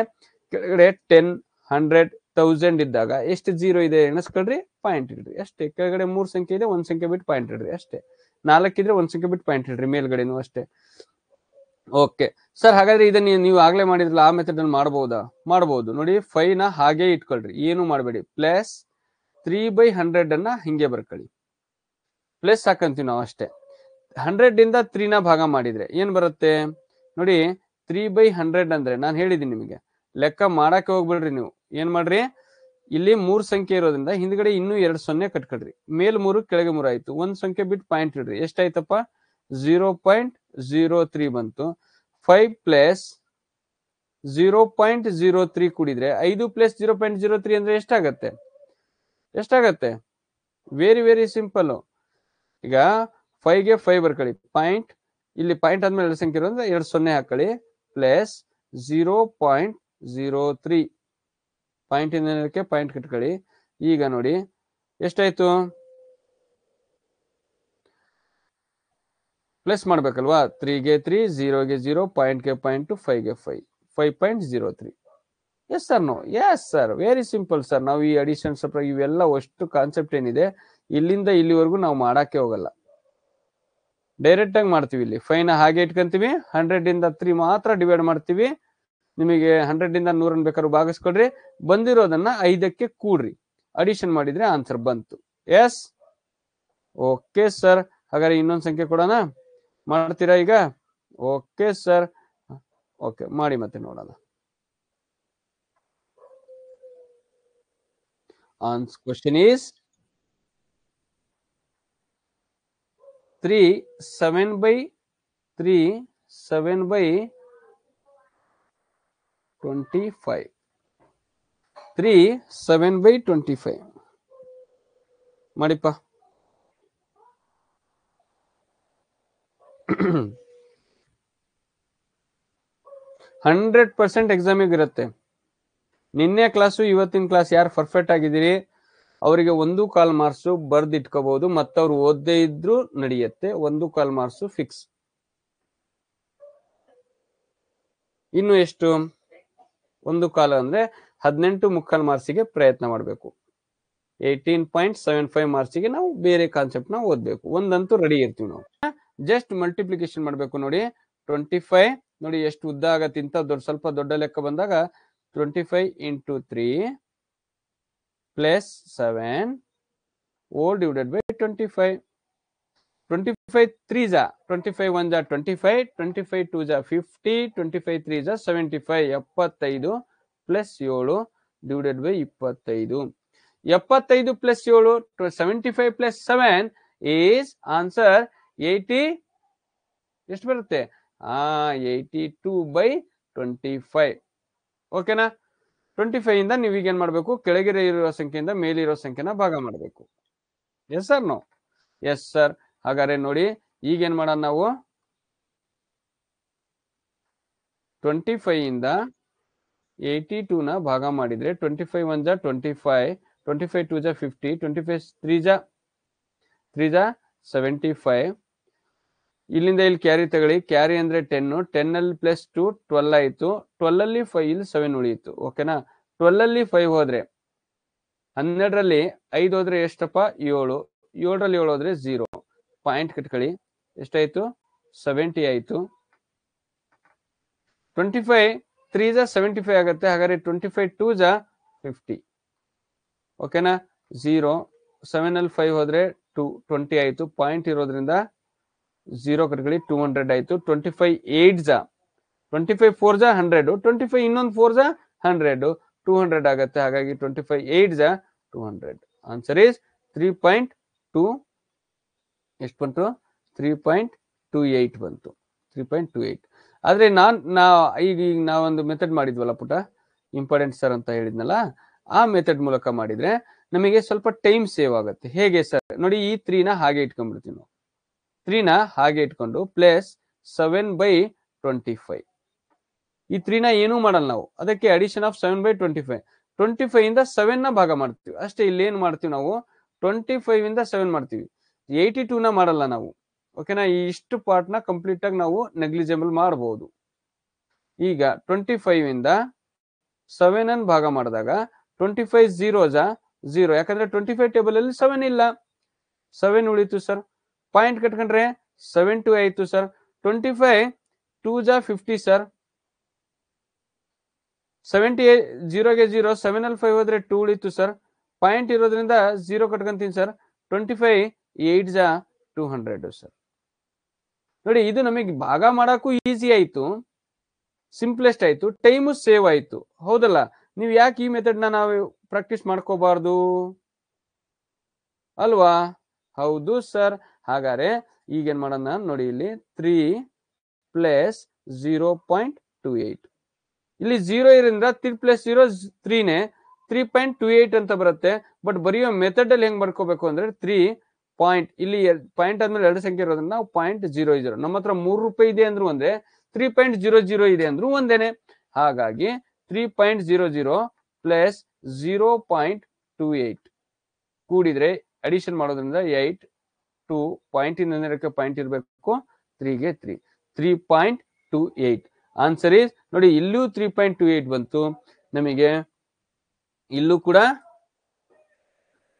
ಕೆಳಗಡೆ 10 100 1000 ಇದ್ದಾಗ ಎಷ್ಟು 0 ಇದೆ ಎಣಿಸ್ಕೊಳ್ರಿ, ಪಾಯಿಂಟ್ ಇಡ್ರಿ ಅಷ್ಟೇ. ಕೆಳಗಡೆ 3 ಸಂಖ್ಯೆ ಇದೆ, 1 ಸಂಖ್ಯೆ ಬಿಟ್ಟು ಪಾಯಿಂಟ್ ಇಡ್ರಿ ಅಷ್ಟೇ. 4 ಇದ್ರೆ 1 ಸಂಖ್ಯೆ ಬಿಟ್ಟು ಪಾಯಿಂಟ್ ಇಡ್ರಿ ಮೇಲ್ಗಡೆನು ಅಷ್ಟೇ. Okay sir. ಹಾಗಾದ್ರೆ ಇದನ್ನ ನೀವು ಆಗ್ಲೇ ಮಾಡಿದ್ರಲ್ಲ ಆ ಮೆಥಡ್ ಅಲ್ಲಿ ಮಾಡಬಹುದಾ? ಮಾಡಬಹುದು. ನೋಡಿ 5ನ ಹಾಗೆ ಇಟ್ಕೊಳ್ರಿ, ಏನು ಮಾಡಬೇಡಿ. ಪ್ಲಸ್ 3/100 ಅನ್ನ ಹಿಂಗೆ ಬರ್ಕೊಳ್ಳಿ. ಪ್ಲಸ್ ಹಾಕಂತೀವಿ ನಾವು ಅಷ್ಟೇ. 100 ಇಂದ 3ನ ಭಾಗ ಮಾಡಿದ್ರೆ ಏನ್ ಬರುತ್ತೆ ನೋಡಿ. 3/100 ಅಂದ್ರೆ ನಾನು ಹೇಳಿದೀನಿ ನಿಮಗೆ, ಲೆಕ್ಕ ಮಾಡಕ್ಕೆ ಹೋಗ್ಬಿಡ್ರಿ. ನೀವು ಏನ್ ಮಾಡ್ರಿ, ಇಲ್ಲಿ 3 ಸಂಖ್ಯೆ ಇರೋದ್ರಿಂದ ಹಿಂದ್ಗಡೆ ಇನ್ನೂ 2 0 ಕಟ್ಕೊಳ್ರಿ. ಮೇಲ್ 3 ಕೆಳಗೆ 3 ಆಯ್ತು. 1 ಸಂಖ್ಯೆ ಬಿಟ್ಟು ಪಾಯಿಂಟ್ ಇಡ್ರಿ. ಎಷ್ಟಾಯ್ತಪ್ಪ? 0.03 ಬಂತು. 5 ಪ್ಲಸ್ 0.03 ಕೂಡಿದ್ರೆ 5 ಪ್ಲಸ್ 0.03 ಅಂದ್ರೆ ಎಷ್ಟಾಗತ್ತೆ? ಎಷ್ಟಾಗತ್ತೆ? Very very simple. ಈಗ 5ಗೆ 5 ಬರ್ಕೊಳ್ಳಿ. ಪಾಯಿಂಟ್ ಇಲ್ಲಿ ಪಾಯಿಂಟ್ ಆದ್ಮೇಲೆ 2 ಸಂಖ್ಯೆ ಇರೋದ್ರಿಂದ 2 0 ಹಾಕೊಳ್ಳಿ. ಪ್ಲಸ್ 0.03 ಪಾಯಿಂಟ್ ಇಂದಕ್ಕೆ ಪಾಯಿಂಟ್ ಕಟ್ಕೊಳ್ಳಿ. ಈಗ ನೋಡಿ ಎಷ್ಟಾಯ್ತು? ಪ್ಲಸ್ ಮಾಡ್ಬೇಕಲ್ವಾ? 3ಗೆ 3 0ಗೆ 0 ಪಾಯಿಂಟ್ಗೆ ಪಾಯಿಂಟ್ 5ಗೆ 5 5.03. Yes sir no? Yes sir. Very simple sir. ನಾವು ಈ ಅಡಿಷನ್ ಸಬ್ಟ್ರಾಕ್ಷನ್ ಇವೆಲ್ಲ ಅಷ್ಟು ಕಾನ್ಸೆಪ್ಟ್ ಏನಿದೆ ಇಲ್ಲಿಂದ ಇಲ್ಲಿವರೆಗೂ ನಾವು ಮಾಡಕ್ಕೆ ಹೋಗಲ್ಲ, ಡೈರೆಕ್ಟ್ ಆಗಿ ಮಾಡ್ತೀವಿ. ಇಲ್ಲಿ 5ನ ಹಾಗೆ ಇಟ್ಕೊಂತೀವಿ. 100 ಇಂದ 3 ಮಾತ್ರ ಡಿವೈಡ್ ಮಾಡ್ತೀವಿ. ನಿಮಗೆ 100 ಇಂದ 100 ಬೇಕಾದ್ರೂ ಭಾಗಿಸ್ಕೊಡ್ರಿ. ಬಂದಿರೋದನ್ನ 5ಕ್ಕೆ ಕೂಡ್ರಿ. ಅಡಿಷನ್ ಮಾಡಿದ್ರೆ ಆನ್ಸರ್ ಬಂತು. Yes okay sir. ಹಾಗಾದ್ರೆ ಇನ್ನೊಂದು ಸಂಖ್ಯೆ ಕೊಡೋಣ, ಮಾಡ್ತೀರಾ ಈಗ? Okay sir. ಓಕೆ ಮಾಡಿ ಮತ್ತೆ ನೋಡೋಣ. Question is 3 7/3 7/25 3 7/25 ಮಾಡಿಪ್ಪ. 100% ಎಕ್ಸಾಮಿಗೆ ಇರುತ್ತೆ. ನಿನ್ನೆ ಕ್ಲಾಸು ಇವತ್ತಿನ ಕ್ಲಾಸ್ ಯಾರು ಪರ್ಫೆಕ್ಟ್ ಆಗಿದ್ದೀರಿ ಅವರಿಗೆ 1.25 ಮಾರ್ಕ್ಸ್ ಬರ್ದಿಟ್ಕೋಬಹುದು. ಮತ್ತವ್ರು ಓದದೇ ಇದ್ರು ನಡೆಯುತ್ತೆ. 1.25 ಮಾರ್ಕ್ಸ್ ಫಿಕ್ಸ್. ಇನ್ನು ಎಷ್ಟು? 1.25 ಅಂದ್ರೆ 18.25 ಮಾರ್ಕ್ಸಿಗೆ ಪ್ರಯತ್ನ ಮಾಡಬೇಕು. 18.75 ಮಾರ್ಕ್ಸಿಗೆ ನಾವು ಬೇರೆ ಕಾನ್ಸೆಪ್ಟ್ ನ ಓದ್ಬೇಕು. ಒಂದಂತೂ ರೆಡಿ ಇರ್ತೀವಿ ನಾವು. ಜಸ್ಟ್ ಮಲ್ಟಿಪ್ಲಿಕೇಶನ್ ಮಾಡಬೇಕು. ನೋಡಿ 25 ನೋಡಿ ಎಷ್ಟು ಉದ್ದ ಆಗತ್ತೆ. ಇಂತ ಸ್ವಲ್ಪ ದೊಡ್ಡ ಲೆಕ್ಕ ಬಂದಾಗ 25 into 3 plus 7 all divided by 25. 25 3 जा 25 1 जा 25 25 2 जा 50 25 3 जा 75 75 plus 7 divided by 25. 75 plus 7 75 plus 7 is answer 80. ಎಷ್ಟು ಬರುತ್ತೆ? 82/25. ಓಕೆನಾ? 25 ಇಂದ ನೀವು ಈಗ ಏನ್ ಮಾಡಬೇಕು? ಕೆಳಗೆ ಇರುವ ಸಂಖ್ಯೆಯಿಂದ ಮೇಲಿರೋ ಸಂಖ್ಯೆನ ಭಾಗ ಮಾಡಬೇಕು. Yes sir no? Yes sir. ಹಾಗಾದ್ರೆ ನೋಡಿ ಈಗ ಏನ್ ಮಾಡೋಣ ನಾವು 25 ಇಂದ 82 ನ ಭಾಗ ಮಾಡಿದ್ರೆ 25 1 ಜಾ 25, 25 2 ಜಾ 50, 25 3 ಜಾ 75. ಇಲ್ಲಿಂದ ಇಲ್ಲಿ ಕ್ಯಾರಿ ತಗೊಳ್ಳಿ. ಕ್ಯಾರಿ ಅಂದ್ರೆ 10, 10 ಅಲ್ಲಿ ಪ್ಲಸ್ 2 12 ಆಯ್ತು. 12 ಅಲ್ಲಿ 5 ಇಲ್ಲಿ 7 ಉಳಿಯಿತು. ಓಕೆನಾ? 12 ಅಲ್ಲಿ 5 ಹೋದ್ರೆ 12ರಲ್ಲಿ 5 ಹೋದ್ರೆ ಎಷ್ಟಪ್ಪ? 7. 7ರಲ್ಲಿ 7 ಹೋದ್ರೆ 0. ಪಾಯಿಂಟ್ ಕಟ್ಕೊಳ್ಳಿ. ಎಷ್ಟಾಯ್ತು? 70 ಆಯ್ತು. 25 3 ಜಾ 75 ಆಗುತ್ತೆ. ಹಾಗಾದ್ರೆ 25 2 ಜಾ 50. ಓಕೆನಾ? 0. 7 ಅಲ್ಲಿ 5 ಹೋದ್ರೆ 2 20 ಆಯ್ತು. ಪಾಯಿಂಟ್ ಇರೋದ್ರಿಂದ 0 ಕಟ್ಕೊಳ್ಳಿ. 200 ಆಯ್ತು. 25 8 ಜಾ 25 4 ಜಾ 100. 25 ಇನ್ನೊಂದು 4 ಜಾ 100. 200 ಆಗುತ್ತೆ. ಹಾಗಾಗಿ 25 8 ಜಾ 200. Answer is 3.2. ಎಷ್ಟು ಬಂತು? 3.28 ಬಂತು. 3.28. ಆದ್ರೆ ಈಗ ನಾವೊಂದು ಮೆಥಡ್ ಮಾಡಿದ್ವಲ್ಲ ಪುಟ, ಇಂಪಾರ್ಟೆಂಟ್ ಸರ್ ಅಂತ ಹೇಳಿದ್ನಲ್ಲ, ಆ ಮೆಥಡ್ ಮೂಲಕ ಮಾಡಿದ್ರೆ ನಮಗೆ ಸ್ವಲ್ಪ ಟೈಮ್ ಸೇವ್ ಆಗುತ್ತೆ. ಹೇಗೆ ಸರ್? ನೋಡಿ, ಈ 3ನ ಹಾಗೆ ಇಟ್ಕೊಂಡ್ಬಿಡ್ತೀವಿ ನಾವು. 3ನ ಹಾಗೆ ಇಟ್ಕೊಂಡು ಪ್ಲಸ್ 7/25. ಈ 3ನ ಏನೂ ಮಾಡಲ್ಲ ನಾವು. ಅದಕ್ಕೆ ಅಡಿಷನ್ ಆಫ್ 7/25. 25 ಇಂದ 7ನ ಭಾಗ ಮಾಡ್ತೀವಿ ಅಷ್ಟೇ. ಇಲ್ಲಿ ಏನು ಮಾಡ್ತೀವಿ ನಾವು? 25 ಇಂದ 7 ಮಾಡ್ತೀವಿ. 82ನ ಮಾಡಲ್ಲ ನಾವು. ಓಕೆನಾ? ಈ ಇಷ್ಟು ಪಾರ್ಟ್ ನ ಕಂಪ್ಲೀಟ್ ಆಗಿ ನಾವು ನೆಗ್ಲಿಜಿಬಲ್ ಮಾಡಬಹುದು. ಈಗ 25 ಇಂದ 7 ಅನ್ನು ಭಾಗ ಮಾಡಿದಾಗ 25 0 ಜಾ 0. ಯಾಕಂದ್ರೆ 25 ಟೇಬಲ್ ಅಲ್ಲಿ 7 ಇಲ್ಲ. 7 ಉಳಿತು ಸರ್. ಪಾಯಿಂಟ್ ಕಟ್ಕೊಂಡ್ರೆ 72 ಆಯ್ತು ಸರ್. 25 2 ಜಾ 50 ಸರ್. 78 0ಗೆ 0. 7 ಅಲ್ಲಿ 5 ಹೋದ್ರೆ 2 ಉಳಿತು ಸರ್. ಪಾಯಿಂಟ್ ಇರೋದ್ರಿಂದ 0 ಕಟ್ಕೊಂತೀನಿ ಸರ್. 25 8 ಜಾ 200 ಸರ್. ನೋಡಿ, ಇದು ನಮಗೆ ಭಾಗ ಮಾಡಕ್ಕೂ ಈಸಿ ಆಯ್ತು, ಸಿಂಪ್ಲೆಸ್ಟ್ ಆಯ್ತು, ಟೈಮು ಸೇವ್ ಆಯ್ತು. ಹೌದಲ್ಲ? ನೀವು ಯಾಕೆ ಈ ಮೆಥಡ್ ನ ನಾವು ಪ್ರಾಕ್ಟೀಸ್ ಮಾಡ್ಕೋಬಾರ್ದು ಅಲ್ವಾ? ಹೌದು ಸರ್. ಹಾಗಾದ್ರೆ ಈಗೇನ್ ಮಾಡೋಣ ನೋಡಿ, ಇಲ್ಲಿ 3 ಪ್ಲಸ್ 0.28. ಇಲ್ಲಿ 0 ಇರೋದ್ರಿಂದ 3 ಪ್ಲಸ್ 0 3ನೇ 3.28 ಅಂತ ಬರುತ್ತೆ. ಬಟ್ ಬರೆಯೋ ಮೆಥಡ್ ಅಲ್ಲಿ ಹೆಂಗ್ ಬರ್ಕೋಬೇಕು ಅಂದ್ರೆ 3 ಪಾಯಿಂಟ್, ಇಲ್ಲಿ ಪಾಯಿಂಟ್ ಆದ್ಮೇಲೆ 2 ಸಂಖ್ಯೆ ಇರೋದ್ರಿಂದ ನಾವು .00. ನಮ್ಮ ಹತ್ರ 3 ರೂಪಾಯಿ ಇದೆ ಅಂದ್ರೂ ಒಂದೇ, 3.00 ಇದೆ ಅಂದ್ರೂ ಒಂದೇನೆ. ಹಾಗಾಗಿ 3.00 ಪ್ಲಸ್ 0.28 ಕೂಡಿದ್ರೆ ಅಡಿಷನ್ ಮಾಡೋದ್ರಿಂದ 8 2 ಪಾಯಿಂಟ್ ಇಂದ ಪಾಯಿಂಟ್ ಇರಬೇಕು. 3ಗೆ 3 3.28. ಆನ್ಸರ್ ಈಸ್ ನೋಡಿ, ಇಲ್ಲೂ 3.28 ಬಂತು ನಮಗೆ. ಇಲ್ಲೂ ಕೂಡ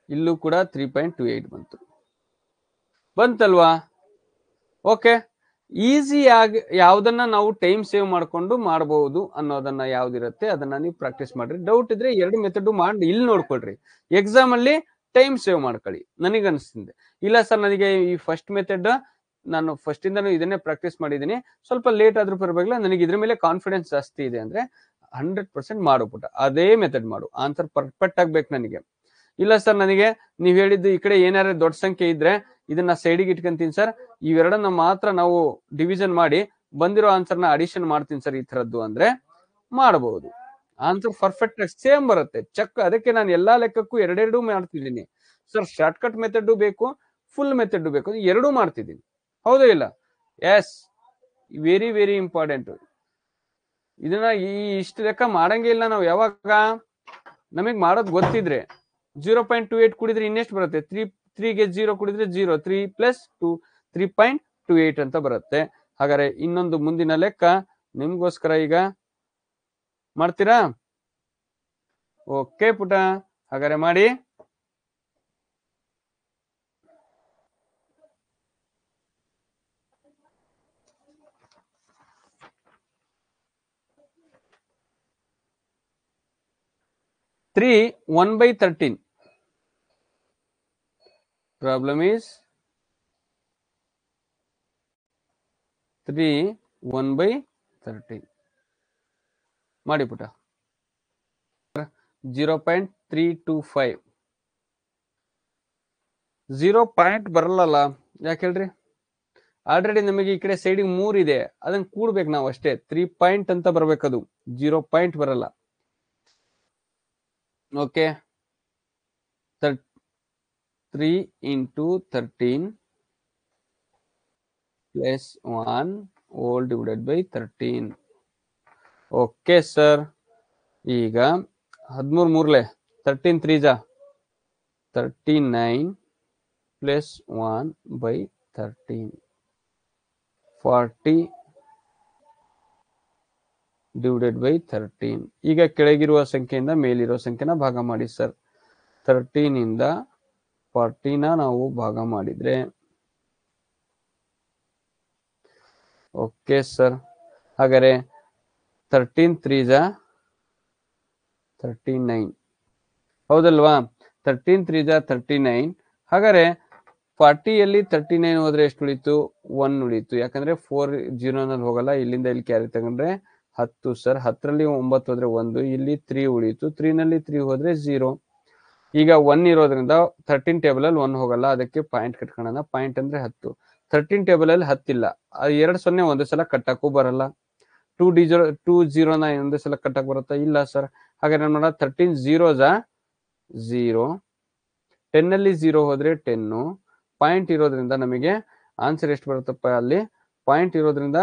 3.28 ಬಂತಲ್ವಾ? ಓಕೆ. ಈಸಿಯಾಗಿ ಯಾವ್ದನ್ನ ನಾವು ಟೈಮ್ ಸೇವ್ ಮಾಡ್ಕೊಂಡು ಮಾಡಬಹುದು ಅನ್ನೋದನ್ನ ಯಾವ್ದಿರುತ್ತೆ ಅದನ್ನ ನೀವು ಪ್ರಾಕ್ಟೀಸ್ ಮಾಡ್ರಿ. ಡೌಟ್ ಇದ್ರೆ 2 ಮೆಥಡ್ ಮಾಡಿ ಇಲ್ಲಿ ನೋಡ್ಕೊಳ್ರಿ. ಎಕ್ಸಾಮ್ ಅಲ್ಲಿ ಟೈಮ್ ಸೇವ್ ಮಾಡ್ಕೊಳ್ಳಿ. ನನಗನ್ನಿಸ್ತಿದೆ, ಇಲ್ಲ ಸರ್ ನನಗೆ ಈ ಫಸ್ಟ್ ಮೆಥಡ್ ನಾನು ಫಸ್ಟ್ ಇಂದನೂ ಇದನ್ನೇ ಪ್ರಾಕ್ಟೀಸ್ ಮಾಡಿದ್ದೀನಿ, ಸ್ವಲ್ಪ ಲೇಟ್ ಆದ್ರೂ ಪರವಾಗಿಲ್ಲ, ನನಗೆ ಇದ್ರ ಮೇಲೆ ಕಾನ್ಫಿಡೆನ್ಸ್ ಜಾಸ್ತಿ ಇದೆ ಅಂದ್ರೆ 100% ಮಾಡೋಬಿಟ್ಟ ಅದೇ ಮೆಥಡ್ ಮಾಡು. ಆನ್ಸರ್ ಪರ್ಫೆಕ್ಟ್ ಆಗ್ಬೇಕು ನನಗೆ. ಇಲ್ಲ ಸರ್ ನನಗೆ ನೀವ್ ಹೇಳಿದ್ದು ಈ ಕಡೆ ಏನಾದ್ರು ದೊಡ್ಡ ಸಂಖ್ಯೆ ಇದ್ರೆ ಇದನ್ನ ಸೈಡಿಗೆ ಇಟ್ಕೊಂತೀನಿ ಸರ್, ಇವೆರಡನ್ನ ಮಾತ್ರ ನಾವು ಡಿವಿಷನ್ ಮಾಡಿ ಬಂದಿರೋ ಆನ್ಸರ್ ನ ಅಡಿಷನ್ ಮಾಡ್ತೀನಿ ಸರ್, ಈ ತರದ್ದು ಅಂದ್ರೆ ಮಾಡಬಹುದು. ಆನ್ಸರ್ ಪರ್ಫೆಕ್ಟ್ ಸೇಮ್ ಬರುತ್ತೆ. ಚೆಕ್. ಅದಕ್ಕೆ ನಾನು ಎಲ್ಲಾ ಲೆಕ್ಕಕ್ಕೂ ಎರಡೆರಡು ಮಾಡ್ತಿದ್ದೀನಿ ಸರ್. ಶಾರ್ಟ್ ಕಟ್ ಮೆಥಡ್ ಬೇಕು, ಫುಲ್ ಮೆಥಡ್ ಬೇಕು, ಎರಡೂ ಮಾಡ್ತಿದ್ದೀನಿ. ಹೌದಾ ಇಲ್ಲ? Yes, very very important. ಇದನ್ನ ಇಷ್ಟು ಲೆಕ್ಕ ಮಾಡಂಗೇ ಇಲ್ಲ ನಾವು. ಯಾವಾಗ ನಮಗ್ ಮಾಡೋದು ಗೊತ್ತಿದ್ರೆ 0.28 ಕುಡಿದ್ರೆ ಇನ್ನೆಷ್ಟು ಬರುತ್ತೆ? 3ಗೆ 0 ಕುಡಿದ್ರೆ 0. 3 ಪ್ಲಸ್ 2 3.28 ಅಂತ ಬರುತ್ತೆ. ಹಾಗಾದ್ರೆ ಇನ್ನೊಂದು ಮುಂದಿನ ಲೆಕ್ಕ ನಿಮ್ಗೋಸ್ಕರ ಈಗ ಮಾಡ್ತೀರಾ? ಓಕೆ ಪುಟ, ಹಾಗಾದ್ರೆ ಮಾಡಿ. ತ್ರೀ 1/13. Problem is 3 1/13. ಮಾಡಿ ಪುಟ. 0.325. 0 ಪಾಯಿಂಟ್ ಬರಲ್ಲ. ಯಾಕೆ ಹೇಳ್ರಿ? ಆಲ್ರೆಡಿ ನಮಗೆ ಈ ಕಡೆ ಸೈಡಿಗೆ 3 ಇದೆ, ಅದನ್ನ ಕೂಡ್ಬೇಕು ನಾವು ಅಷ್ಟೇ. 3 ಪಾಯಿಂಟ್ ಅಂತ ಬರ್ಬೇಕದು, 0 ಪಾಯಿಂಟ್ ಬರಲ್ಲ. Okay. 3 into 13 plus 1 whole divided by 13. Okay sir. ಈಗ 13 ಮೂರ್ಲೆ 13 3 39 ಪ್ಲಸ್ 1 ಬೈ 13 40 ಡಿವೈಡೆಡ್ ಬೈ 13. ಈಗ ಕೆಳಗಿರುವ ಸಂಖ್ಯೆಯಿಂದ ಮೇಲಿರುವ ಸಂಖ್ಯೆನ ಭಾಗ ಮಾಡಿ ಸರ್. 13 ಇಂದ 40ನ ನಾವು ಭಾಗ ಮಾಡಿದ್ರೆ ಓಕೆ ಸರ್. ಹಾಗಾದ್ರೆ 13 3 39 ಹೌದಲ್ವಾ? 13 3 39. ಹಾಗಾದ್ರೆ 40ಯಲ್ಲಿ 39 ಹೋದ್ರೆ ಎಷ್ಟು ಉಳಿತು? 1 ಉಳಿತು. ಯಾಕಂದ್ರೆ 4 0ನಲ್ಲಿ ಹೋಗಲ್ಲ, ಇಲ್ಲಿಂದ ಇಲ್ಲಿ ಕ್ಯಾರಿ ತಗೊಂಡ್ರೆ 10 ಸರ್. 10ರಲ್ಲಿ 9 ಹೋದ್ರೆ 1, ಇಲ್ಲಿ 3 ಉಳಿತು. 3ನಲ್ಲಿ 3 ಹೋದ್ರೆ 0. ಈಗ 1 ಇರೋದ್ರಿಂದ 13 ಟೇಬಲ್ ಅಲ್ಲಿ 1 ಹೋಗಲ್ಲ, ಅದಕ್ಕೆ ಪಾಯಿಂಟ್ ಕಟ್ಕೊಳ್ಳೋಣ. ಪಾಯಿಂಟ್ ಅಂದ್ರೆ 10. 13 ಟೇಬಲ್ ಅಲ್ಲಿ 10 ಇಲ್ಲ. 2 0 ಒಂದು ಸಲ ಕಟ್ಟಕ್ಕೂ ಬರಲ್ಲ. 2 0ನ ಒಂದು ಸಲ ಕಟ್ಟಕ್ ಬರುತ್ತಾ? ಇಲ್ಲ ಸರ್. ಹಾಗಾದ್ರೆ ನೋಡ 13 0 0. 10 ಅಲ್ಲಿ 0 ಹೋದ್ರೆ 10. ಪಾಯಿಂಟ್ ಇರೋದ್ರಿಂದ ನಮಗೆ ಆನ್ಸರ್ ಎಷ್ಟು ಬರುತ್ತಪ್ಪ? ಅಲ್ಲಿ ಪಾಯಿಂಟ್ ಇರೋದ್ರಿಂದ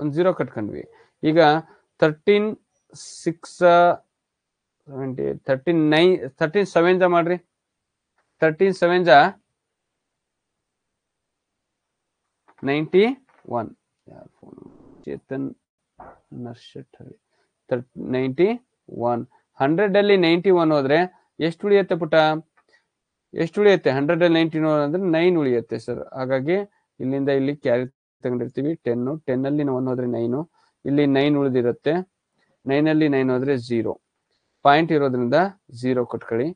ಒಂದು 0 ಕಟ್ಕೊಂಡ್ವಿ. ಈಗ 13 6 70 13 7 ಮಾಡ್ರಿ. 13 7 91. ಚೇತನ್ ನರ್ಷಟ್ 91. 100 ಅಲ್ಲಿ 91 ಹೋದ್ರೆ ಎಷ್ಟು ಉಳಿಯುತ್ತೆ ಪುಟ? ಎಷ್ಟು ಉಳಿಯುತ್ತೆ? 100 ಅಲ್ಲಿ 91 ಅಂದ್ರೆ 9 ಉಳಿಯುತ್ತೆ ಸರ್. ಹಾಗಾಗಿ ಇಲ್ಲಿಂದ ಇಲ್ಲಿ ಕ್ಯಾರಿ ತಗೊಂಡಿರ್ತೀವಿ 10. 10 ಅಲ್ಲಿ 1 ಹೋದ್ರೆ 9, ಇಲ್ಲಿ 9 ಉಳಿದಿರುತ್ತೆ. 9 ಅಲ್ಲಿ 9 ಹೋದ್ರೆ 0. ಪಾಯಿಂಟ್ ಇರೋದ್ರಿಂದ 0 ಕೊಟ್ಕೊಳ್ಳಿ.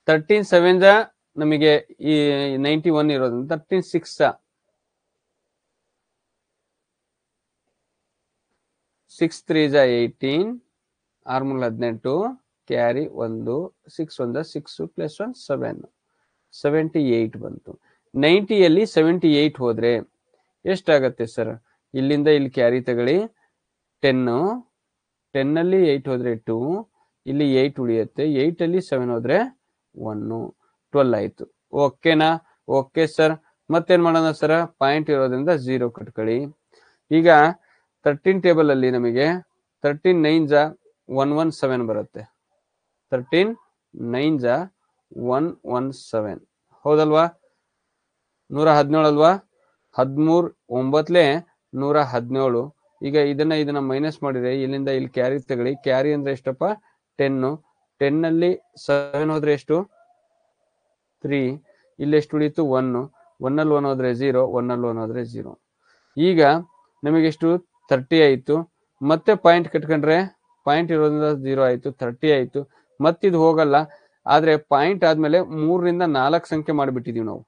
13 7 ನಮಗೆ ಈ 91 ಇರೋದ್ರಿಂದ 13 6 6 3 18, 6 18, ಕ್ಯಾರಿ 1, 6 1 6 ಪ್ಲಸ್ 1 7, 78 ಬಂತು. 90ಯಲ್ಲಿ 78 ಹೋದ್ರೆ ಎಷ್ಟಾಗತ್ತೆ ಸರ್? ಇಲ್ಲಿಂದ ಇಲ್ಲಿ ಕ್ಯಾರಿ ತಗೊಳ್ಳಿ 10. 10 ಅಲ್ಲಿ 8 ಹೋದ್ರೆ 2, ಇಲ್ಲಿ 8 ಉಳಿಯುತ್ತೆ. 8 ಅಲ್ಲಿ 7 ಹೋದ್ರೆ 1, 12 ಆಯ್ತು. ಓಕೆನಾ? Okay sir. ಮತ್ತೇನ್ ಮಾಡೋಣ ಸರ್? ಪಾಯಿಂಟ್ ಇರೋದ್ರಿಂದ 0 ಕಟ್ಕೊಳ್ಳಿ. ಈಗ 13 ಟೇಬಲ್ ಅಲ್ಲಿ ನಮಗೆ 13 9 117 ಬರುತ್ತೆ. 13 9 117 ಹೌದಲ್ವಾ? 117 ಅಲ್ವಾ? 13 9 117. ಈಗ ಇದನ್ನ ಮೈನಸ್ ಮಾಡಿದ್ರೆ ಇಲ್ಲಿಂದ ಇಲ್ಲಿ ಕ್ಯಾರಿ ತಗೊಳ್ಳಿ. ಕ್ಯಾರಿ ಅಂದ್ರೆ ಎಷ್ಟಪ್ಪ? 10. 10 ಅಲ್ಲಿ 7 ಹೋದ್ರೆ ಎಷ್ಟು? 3. ಇಲ್ಲಿ ಎಷ್ಟು ಉಳಿತು? 1. 1 ಅಲ್ಲಿ 1 ಹೋದ್ರೆ 0, 1 ಅಲ್ಲಿ 1 ಹೋದ್ರೆ 0. ಈಗ ನಮಗೆ ಎಷ್ಟು? 30 ಆಯ್ತು. ಮತ್ತೆ ಪಾಯಿಂಟ್ ಕಟ್ಕೊಂಡ್ರೆ ಪಾಯಿಂಟ್ ಇರೋದ್ರಿಂದ 0 ಆಯ್ತು, 30 ಆಯ್ತು. ಮತ್ತಿದು ಹೋಗಲ್ಲ. ಆದ್ರೆ ಪಾಯಿಂಟ್ ಆದ್ಮೇಲೆ 3 ರಿಂದ 4 ಸಂಖ್ಯೆ ಮಾಡಿಬಿಟ್ಟಿದೀವಿ ನಾವು,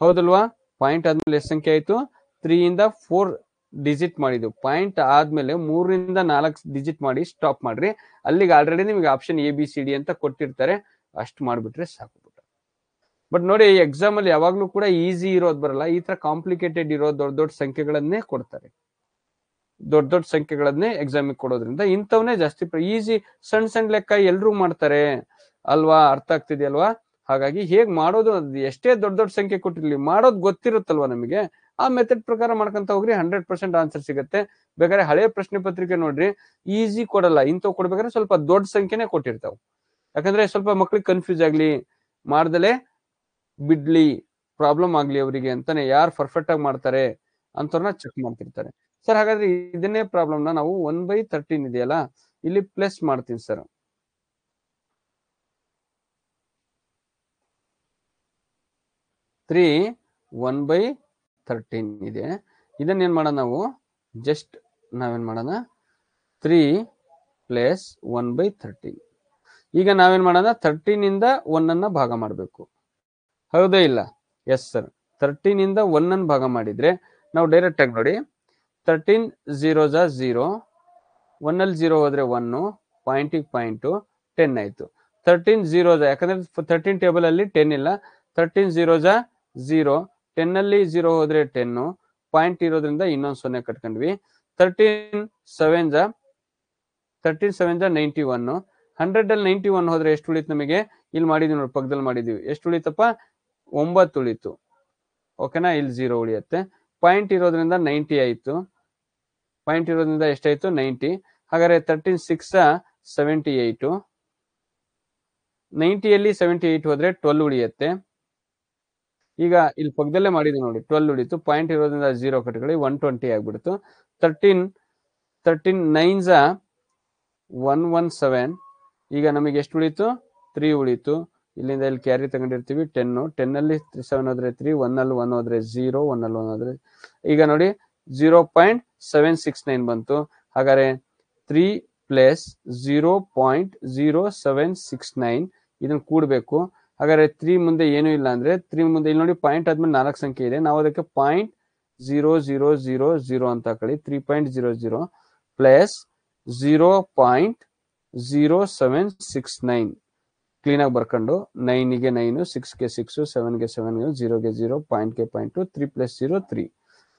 ಹೌದಲ್ವಾ? ಪಾಯಿಂಟ್ ಆದ್ಮೇಲೆ ಎಷ್ಟು ಸಂಖ್ಯೆ ಆಯ್ತು? 3 ಇಂದ 4 ಡಿಜಿಟ್ ಮಾಡಿದ್ವಿ. ಪಾಯಿಂಟ್ ಆದ್ಮೇಲೆ 3 ರಿಂದ 4 ಡಿಜಿಟ್ ಮಾಡಿ ಸ್ಟಾಪ್ ಮಾಡ್ರಿ. ಅಲ್ಲಿಗೆ ಆಲ್ರೆಡಿ ನಿಮಗೆ ಆಪ್ಷನ್ ABCD ಅಂತ ಕೊಟ್ಟಿರ್ತಾರೆ, ಅಷ್ಟು ಮಾಡ್ಬಿಟ್ರೆ ಸಾಕು. ಬಟ್ ನೋಡಿ, ಎಕ್ಸಾಮ್ ಅಲ್ಲಿ ಯಾವಾಗ್ಲೂ ಕೂಡ ಈಸಿ ಇರೋದು ಬರಲ್ಲ. ಈ ತರ ಕಾಂಪ್ಲಿಕೇಟೆಡ್ ಇರೋ ದೊಡ್ಡ ದೊಡ್ಡ ಸಂಖ್ಯೆಗಳನ್ನೇ ಕೊಡ್ತಾರೆ. ದೊಡ್ಡ ದೊಡ್ಡ ಸಂಖ್ಯೆಗಳನ್ನೇ ಎಕ್ಸಾಮ್ ಕೊಡೋದ್ರಿಂದ ಇಂಥವನ್ನೇ ಜಾಸ್ತಿ. ಈಸಿ ಸಣ್ಣ ಸಣ್ಣ ಲೆಕ್ಕ ಎಲ್ರು ಮಾಡ್ತಾರೆ ಅಲ್ವಾ? ಅರ್ಥ ಆಗ್ತಿದೆಯಲ್ವಾ? ಹಾಗಾಗಿ ಹೇಗ್ ಮಾಡೋದು, ಎಷ್ಟೇ ದೊಡ್ಡ ದೊಡ್ಡ ಸಂಖ್ಯೆ ಕೊಟ್ಟಿರ್ಲಿ, ಮಾಡೋದು ಗೊತ್ತಿರುತ್ತಲ್ವಾ ನಮಗೆ, ಆ ಮೆಥಡ್ ಪ್ರಕಾರ ಮಾಡ್ಕೊಂತ ಹೋಗ್ರಿ, 100% ಆನ್ಸರ್ ಸಿಗುತ್ತೆ. ಬೇಕಾದ್ರೆ ಹಳೆ ಪ್ರಶ್ನೆ ಪತ್ರಿಕೆ ನೋಡ್ರಿ, ಈಸಿ ಕೊಡಲ್ಲ. ಇಂಥವ್ ಕೊಡ್ಬೇಕಾದ್ರೆ ಸ್ವಲ್ಪ ದೊಡ್ಡ ಸಂಖ್ಯೆನೇ ಕೊಟ್ಟಿರ್ತಾವ. ಯಾಕಂದ್ರೆ ಸ್ವಲ್ಪ ಮಕ್ಳಿಗೆ ಕನ್ಫ್ಯೂಸ್ ಆಗ್ಲಿ, ಮಾಡ್ದಲೆ ಬಿಡ್ಲಿ, ಪ್ರಾಬ್ಲಮ್ ಆಗ್ಲಿ ಅವರಿಗೆ ಅಂತಾನೆ ಯಾರು ಪರ್ಫೆಕ್ಟ್ ಆಗಿ ಮಾಡ್ತಾರೆ ಅಂತವ್ರನ್ನ ಚೆಕ್ ಮಾಡ್ತಿರ್ತಾರೆ ಸರ್. ಹಾಗಾದ್ರೆ ಇದನ್ನೇ ಪ್ರಾಬ್ಲಮ್ ನಾವು 1/13 ಇದೆಯಲ್ಲ, ಇಲ್ಲಿ ಪ್ಲಸ್ ಮಾಡ್ತೀನಿ ಸರ್. 3 1/13 ಇದೆ. ಇದನ್ನ ಏನ್ ಮಾಡೋಣ ನಾವು? ಜಸ್ಟ್ ನಾವೇನ್ ಮಾಡೋಣ? 3 ಪ್ಲಸ್ 1/13. ಈಗ ನಾವೇನ್ ಮಾಡೋಣ? 13 ಇಂದ 1 ಅನ್ನ ಭಾಗ ಮಾಡಬೇಕು, ಹೌದಾ ಇಲ್ಲ? Yes sir. 13 ಇಂದ 1 ಅನ್ನು ಭಾಗ ಮಾಡಿದ್ರೆ ನಾವು ಡೈರೆಕ್ಟ್ ಆಗಿ ನೋಡಿ, 13 0 0, 1 ಅಲ್ಲಿ 0 ಹೋದ್ರೆ 1, ಪಾಯಿಂಟಿಗೆ ಪಾಯಿಂಟು 10 ಆಯ್ತು. 13 0 ಯಾಕಂದ್ರೆ 13 ಟೇಬಲ್ ಅಲ್ಲಿ 10 ಇಲ್ಲ. 13 0 0, 10 ಅಲ್ಲಿ 0 ಹೋದ್ರೆ 10, ಪಾಯಿಂಟ್ ಇರೋದ್ರಿಂದ ಇನ್ನೊಂದು 0 ಕಟ್ಕೊಂಡ್ವಿ. 13 7 91, 100 ಅಲ್ಲಿ 91 ಹೋದ್ರೆ ಎಷ್ಟು ಉಳಿತು ನಮಗೆ? ಇಲ್ಲಿ ಮಾಡಿದೀವಿ ನೋಡಿ, ಪಕ್ಕದಲ್ಲಿ ಮಾಡಿದೀವಿ. ಎಷ್ಟು ಉಳಿತಪ್ಪ? 9 ಉಳಿತು. ಓಕೆನಾ? ಇಲ್ಲಿ 0 ಉಳಿಯುತ್ತೆ. ಪಾಯಿಂಟ್ ಇರೋದ್ರಿಂದ 90 ಆಯ್ತು. ಪಾಯಿಂಟ್ ಇರೋದ್ರಿಂದ ಎಷ್ಟಾಯ್ತು? 90. ಹಾಗಾದ್ರೆ 13 6 78. 90ಯಲ್ಲಿ 78 ಹೋದ್ರೆ 12 ಉಳಿಯುತ್ತೆ. ಈಗ ಇಲ್ಲಿ ಪಕ್ಕದಲ್ಲೇ ಮಾಡಿದ್ವಿ ನೋಡಿ, 12 ಉಳಿತು. ಪಾಯಿಂಟ್ ಇರೋದ್ರಿಂದ 0 ಕಟ್ಕೊಳ್ಳಿ, 120 ಆಗ್ಬಿಡ್ತು. 13 9s 117. ಈಗ ನಮಗೆ ಎಷ್ಟು ಉಳಿತು? 3 ಉಳಿತು. ಇಲ್ಲಿಂದ ಇಲ್ಲಿ ಕ್ಯಾರಿ ತಗೊಂಡಿರ್ತೀವಿ 10. 10 ಅಲ್ಲಿ 7 ಹೋದ್ರೆ 3, 1 ಅಲ್ಲಿ 1 ಹೋದ್ರೆ 0, 1 ಅಲ್ಲಿ 1 ಹೋದ್ರೆ ಈಗ ನೋಡಿ 0.769 ಬಂತು. ಹಾಗಾದ್ರೆ 3 ಪ್ಲಸ್ 0.0769 ಇದನ್ನ ಕೂಡಬೇಕು. ಹಾಗಾದ್ರೆ 3 ಮುಂದೆ ಏನು ಇಲ್ಲ ಅಂದ್ರೆ 3 ಮುಂದೆ ಇಲ್ಲಿ ನೋಡಿ ಪಾಯಿಂಟ್ ಆದ್ಮೇಲೆ 4 ಸಂಖ್ಯೆ ಇದೆ, ನಾವು ಅದಕ್ಕೆ 0.0000 ಅಂತ ಹಾಕೊಳ್ಳಿ. 3.00 ಪ್ಲಸ್ 0.0769 ಕ್ಲೀನ್ ಆಗಿ ಬರ್ಕೊಂಡು 9ಗೆ 9, 6ಗೆ 6, 7ಗೆ 7, 0ಗೆ 0, ಪಾಯಿಂಟ್ಗೆ ಪಾಯಿಂಟ್, 3 ಪ್ಲಸ್ 0 3.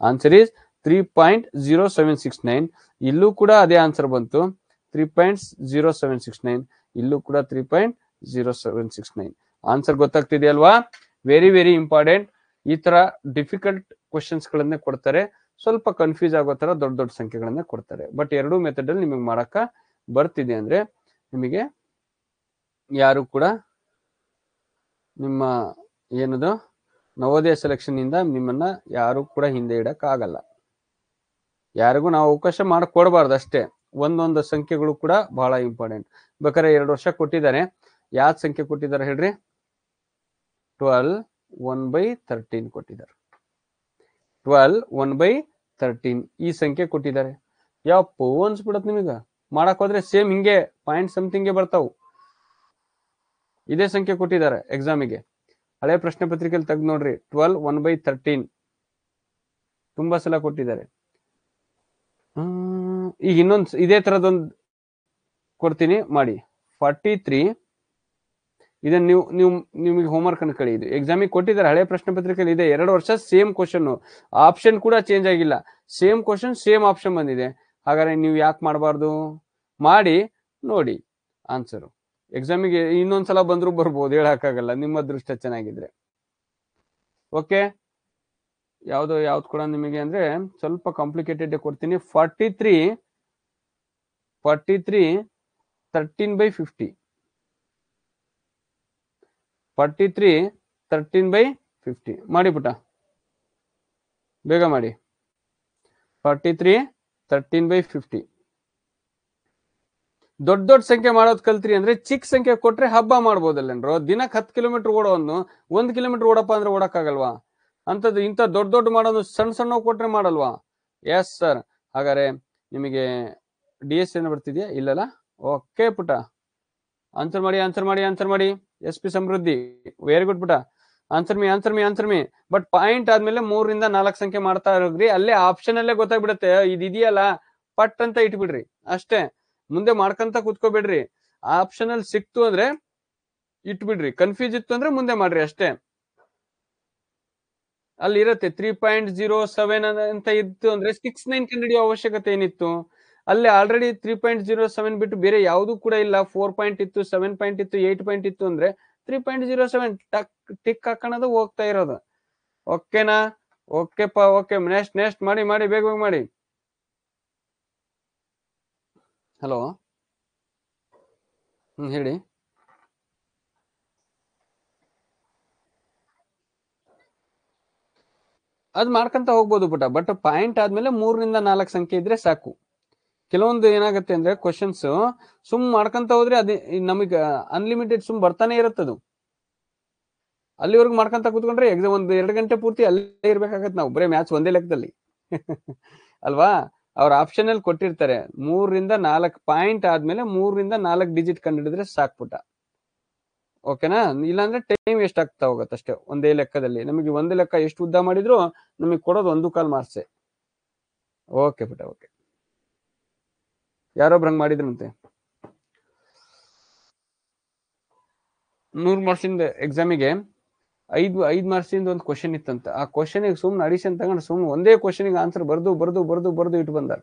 Answer is 3.0769. ಇಲ್ಲೂ ಕೂಡ ಅದೇ ಆನ್ಸರ್ ಬಂತು, 3.0769. ಇಲ್ಲೂ ಕೂಡ 3.0769. ಆನ್ಸರ್ ಗೊತ್ತಾಗ್ತಿದೆಯಲ್ವಾ? Very very important. ಈ ತರ ಡಿಫಿಕಲ್ಟ್ ಕ್ವಶನ್ಸ್ ಗಳನ್ನೇ ಕೊಡ್ತಾರೆ, ಸ್ವಲ್ಪ ಕನ್ಫ್ಯೂಸ್ ಆಗೋ ತರ ದೊಡ್ಡ ದೊಡ್ಡ ಸಂಖ್ಯೆಗಳನ್ನೇ ಕೊಡ್ತಾರೆ. ಬಟ್ ಎರಡೂ ಮೆಥಡ್ ಅಲ್ಲಿ ನಿಮಗೆ ಮಾಡಕ ಬರ್ತಿದೆ ಅಂದ್ರೆ ನಿಮಗೆ ಯಾರು ಕೂಡ ನಿಮ್ಮ ಏನದು ನವೋದಯ ಸೆಲೆಕ್ಷನ್ ಇಂದ ನಿಮ್ಮನ್ನ ಯಾರು ಕೂಡ ಹಿಂದೆ ಇಡಕ್ ಆಗಲ್ಲ. ಯಾರಿಗೂ ನಾವು ಅವಕಾಶ ಮಾಡಿಕೊಡ್ಬಾರ್ದು ಅಷ್ಟೇ. ಒಂದೊಂದು ಸಂಖ್ಯೆಗಳು ಕೂಡ ಬಹಳ ಇಂಪಾರ್ಟೆಂಟ್. ಬೇಕಾದ್ರೆ 2 ವರ್ಷ ಕೊಟ್ಟಿದ್ದಾರೆ. ಯಾವ್ದು ಸಂಖ್ಯೆ ಕೊಟ್ಟಿದ್ದಾರೆ ಹೇಳ್ರಿ? 12 1/13 ಕೊಟ್ಟಿದ್ದಾರೆ. 12 1/13 ಈ ಸಂಖ್ಯೆ ಕೊಟ್ಟಿದ್ದಾರೆ. ಯಪ್ಪ ಅನ್ಸ್ಬಿಡತ್ ನಿಮಗ. ಮಾಡಕ್ ಹೋದ್ರೆ ಸೇಮ್ ಹಿಂಗೆ ಪಾಯಿಂಟ್ ಸಮಥಿಂಗ್ ಬರ್ತಾವು. ಇದೇ ಸಂಖ್ಯೆ ಕೊಟ್ಟಿದ್ದಾರೆ ಎಕ್ಸಾಮಿಗೆ. ಹಳೆ ಪ್ರಶ್ನೆ ಪತ್ರಿಕೆಯಲ್ಲಿ ತೆಗೆದು ನೋಡ್ರಿ, 12 1/13 ತುಂಬಾ ಸಲ ಕೊಟ್ಟಿದ್ದಾರೆ. ಈಗ ಇನ್ನೊಂದು ಇದೇ ತರದೊಂದು ಕೊಡ್ತೀನಿ ಮಾಡಿ. 43 ಇದನ್ನ ನಿಮಗೆ ಹೋಮ್ವರ್ಕ್ ಅನ್ಕೊಳ್ಳಿ. ಇದು ಎಕ್ಸಾಮಿಗೆ ಕೊಟ್ಟಿದ್ದಾರೆ, ಹಳೆ ಪ್ರಶ್ನೆ ಪತ್ರಿಕೆಯಲ್ಲಿ ಇದೆ. 2 ವರ್ಷ ಸೇಮ್ ಕ್ವಶನ್, ಆಪ್ಷನ್ ಕೂಡ ಚೇಂಜ್ ಆಗಿಲ್ಲ. ಸೇಮ್ ಕ್ವಶನ್ ಸೇಮ್ ಆಪ್ಷನ್ ಬಂದಿದೆ. ಹಾಗಾದ್ರೆ ನೀವು ಯಾಕೆ ಮಾಡಬಾರ್ದು? ಮಾಡಿ ನೋಡಿ ಆನ್ಸರ್. ಎಕ್ಸಾಮಿಗೆ ಇನ್ನೊಂದ್ಸಲ ಬಂದ್ರು ಬರ್ಬೋದು, ಹೇಳಕ್ಕಾಗಲ್ಲ, ನಿಮ್ಮ ಅದೃಷ್ಟ ಚೆನ್ನಾಗಿದ್ರೆ. ಓಕೆ, ಯಾವ್ದು ಕೂಡ ನಿಮಗೆ ಅಂದ್ರೆ ಸ್ವಲ್ಪ ಕಾಂಪ್ಲಿಕೇಟೆಡ್ ಕೊಡ್ತೀನಿ. 43 13/50. 43 13/50 ಮಾಡಿ ಪುಟ, ಬೇಗ ಮಾಡಿ. 43 13/50. ದೊಡ್ಡ ಸಂಖ್ಯೆ ಮಾಡೋದ್ ಕಲ್ತ್ರಿ ಅಂದ್ರೆ ಚಿಕ್ಕ ಸಂಖ್ಯೆ ಕೊಟ್ರೆ ಹಬ್ಬ ಮಾಡ್ಬೋದಲ್ಲೇನ್ರೋ. ದಿನಕ್ಕೆ 10 ಕಿಲೋಮೀಟರ್ ಓಡೋನು 1 ಕಿಲೋಮೀಟರ್ ಓಡಪ್ಪ ಅಂದ್ರೆ ಓಡಕ್ಕಾಗಲ್ವಾ? ಅಂತದ್ದು ಇಂಥ ದೊಡ್ಡ ಮಾಡೋನು ಸಣ್ಣ ಕೊಟ್ರೆ ಮಾಡಲ್ವಾ? S sir. ಹಾಗಾದ್ರೆ ನಿಮಗೆ DS ಏನು ಬರ್ತಿದ್ಯಾ? ಇಲ್ಲಲ್ಲ. ಓಕೆ ಪುಟ, ಆನ್ಸರ್ ಮಾಡಿ. SP ಸಮೃದ್ಧಿ, ವೆರಿ ಗುಡ್ ಪುಟ. Answer me. ಬಟ್ ಪಾಯಿಂಟ್ ಆದ್ಮೇಲೆ 3 ರಿಂದ 4 ಸಂಖ್ಯೆ ಮಾಡ್ತಾ ಇರೋಗ್ರಿ. ಅಲ್ಲೇ ಆಪ್ಷನ್ ಅಲ್ಲೇ ಗೊತ್ತಾಗ್ಬಿಡತ್ತೆ. ಇದೆಯಲ್ಲ ಪಟ್ ಅಂತ ಇಟ್ಬಿಡ್ರಿ ಅಷ್ಟೇ. ಮುಂದೆ ಮಾಡ್ಕಂತ ಕೂತ್ಕೋಬೇಡ್ರಿ. ಆಪ್ಷನ್ ಅಲ್ಲಿ ಸಿಕ್ತು ಅಂದ್ರೆ ಇಟ್ಬಿಡ್ರಿ, ಕನ್ಫ್ಯೂಸ್ ಇತ್ತು ಅಂದ್ರೆ ಮುಂದೆ ಮಾಡ್ರಿ ಅಷ್ಟೇ. ಅಲ್ಲಿ ಇರತ್ತೆ 3.07 ಅಂತ ಇತ್ತು ಅಂದ್ರೆ 6/9 ಕಂಡಿಡಿಯೋ ಅವಶ್ಯಕತೆ ಏನಿತ್ತು? ಅಲ್ಲಿ ಆಲ್ರೆಡಿ 3.07 ಬಿಟ್ಟು ಬೇರೆ ಯಾವ್ದು ಕೂಡ ಇಲ್ಲ. 4 ಪಾಯಿಂಟ್ ಇತ್ತು, 7 ಪಾಯಿಂಟ್ ಇತ್ತು, 8 ಪಾಯಿಂಟ್ ಇತ್ತು ಅಂದ್ರೆ 3.07 ಟಿಕ್ ಹಾಕೋಣದು ಹೋಗ್ತಾ ಇರೋದು. ಓಕೆನಾ? ಓಕೆಪ್ಪ, ಓಕೆ. ನೆಕ್ಸ್ಟ್ ಮಾಡಿ ಬೇಗ ಮಾಡಿ. ಹಲೋ, ಹೇಳಿ. ಅದ್ ಮಾಡ್ಕೊಂತ ಹೋಗ್ಬೋದು ಪುಟ. ಬಟ್ ಪಾಯಿಂಟ್ ಆದ್ಮೇಲೆ 3 ರಿಂದ 4 ಸಂಖ್ಯೆ ಇದ್ರೆ ಸಾಕು. ಕೆಲವೊಂದು ಏನಾಗುತ್ತೆ ಅಂದ್ರೆ ಕ್ವಶನ್ಸ್ ಮಾಡ್ಕೊಂತ ಹೋದ್ರೆ ಅದೇ ನಮಗೆ ಅನ್ಲಿಮಿಟೆಡ್ ಬರ್ತಾನೆ ಇರುತ್ತದು. ಅಲ್ಲಿವರೆಗೂ ಮಾಡ್ಕೊಂತ ಕೂತ್ಕೊಂಡ್ರೆ ಎಕ್ಸಾಮ್ 1-2 ಗಂಟೆ ಪೂರ್ತಿ ಅಲ್ಲೇ ಇರ್ಬೇಕಾಗತ್ತೆ ನಾವು, ಬರೀ ಮ್ಯಾಥ್ಸ್ ಒಂದೇ ಲೆಕ್ಕದಲ್ಲಿ. ಅಲ್ವಾ? ಅವ್ರ ಆಪ್ಷನ್ ಅಲ್ಲಿ ಕೊಟ್ಟಿರ್ತಾರೆ 3 ರಿಂದ 4 ಪಾಯಿಂಟ್ ಆದ್ಮೇಲೆ 3 ರಿಂದ 4 ಡಿಜಿಟ್ ಕಂಡಿಡಿದ್ರೆ ಸಾಕ್ಪುಟ. ಓಕೆನಾ? ಇಲ್ಲಾಂದ್ರೆ ಟೈಮ್ ವೇಸ್ಟ್ ಆಗ್ತಾ ಹೋಗತ್ತಷ್ಟೇ ಒಂದೇ ಲೆಕ್ಕದಲ್ಲಿ. ನಮಗೆ ಒಂದೇ ಲೆಕ್ಕ ಎಷ್ಟು ಉದ್ದ ಮಾಡಿದ್ರು ನಮಗೆ ಕೊಡೋದು 1 ಮಾರ್ಕ್ಸ್. ಓಕೆ ಪುಟ, ಓಕೆ. ಯಾರೊಬ್ರು ಹಂಗ್ ಮಾಡಿದ್ರಂತೆ 100 ಮಾರ್ಕ್ಸಿಂದ ಎಕ್ಸಾಮಿಗೆ 5 ಮಾರ್ಕ್ಸಿಂದ ಒಂದು ಕ್ವಶನ್ ಇತ್ತಂತ. ಆ ಕ್ವಶನಿಗೆ ಸುಮ್ನೆ ಅಡಿಷನ್ ತಗೊಂಡು ಒಂದೇ ಕ್ವಶನಿಗೆ ಆನ್ಸರ್ ಬರ್ದು ಇಟ್ಟು ಬಂದಾರ.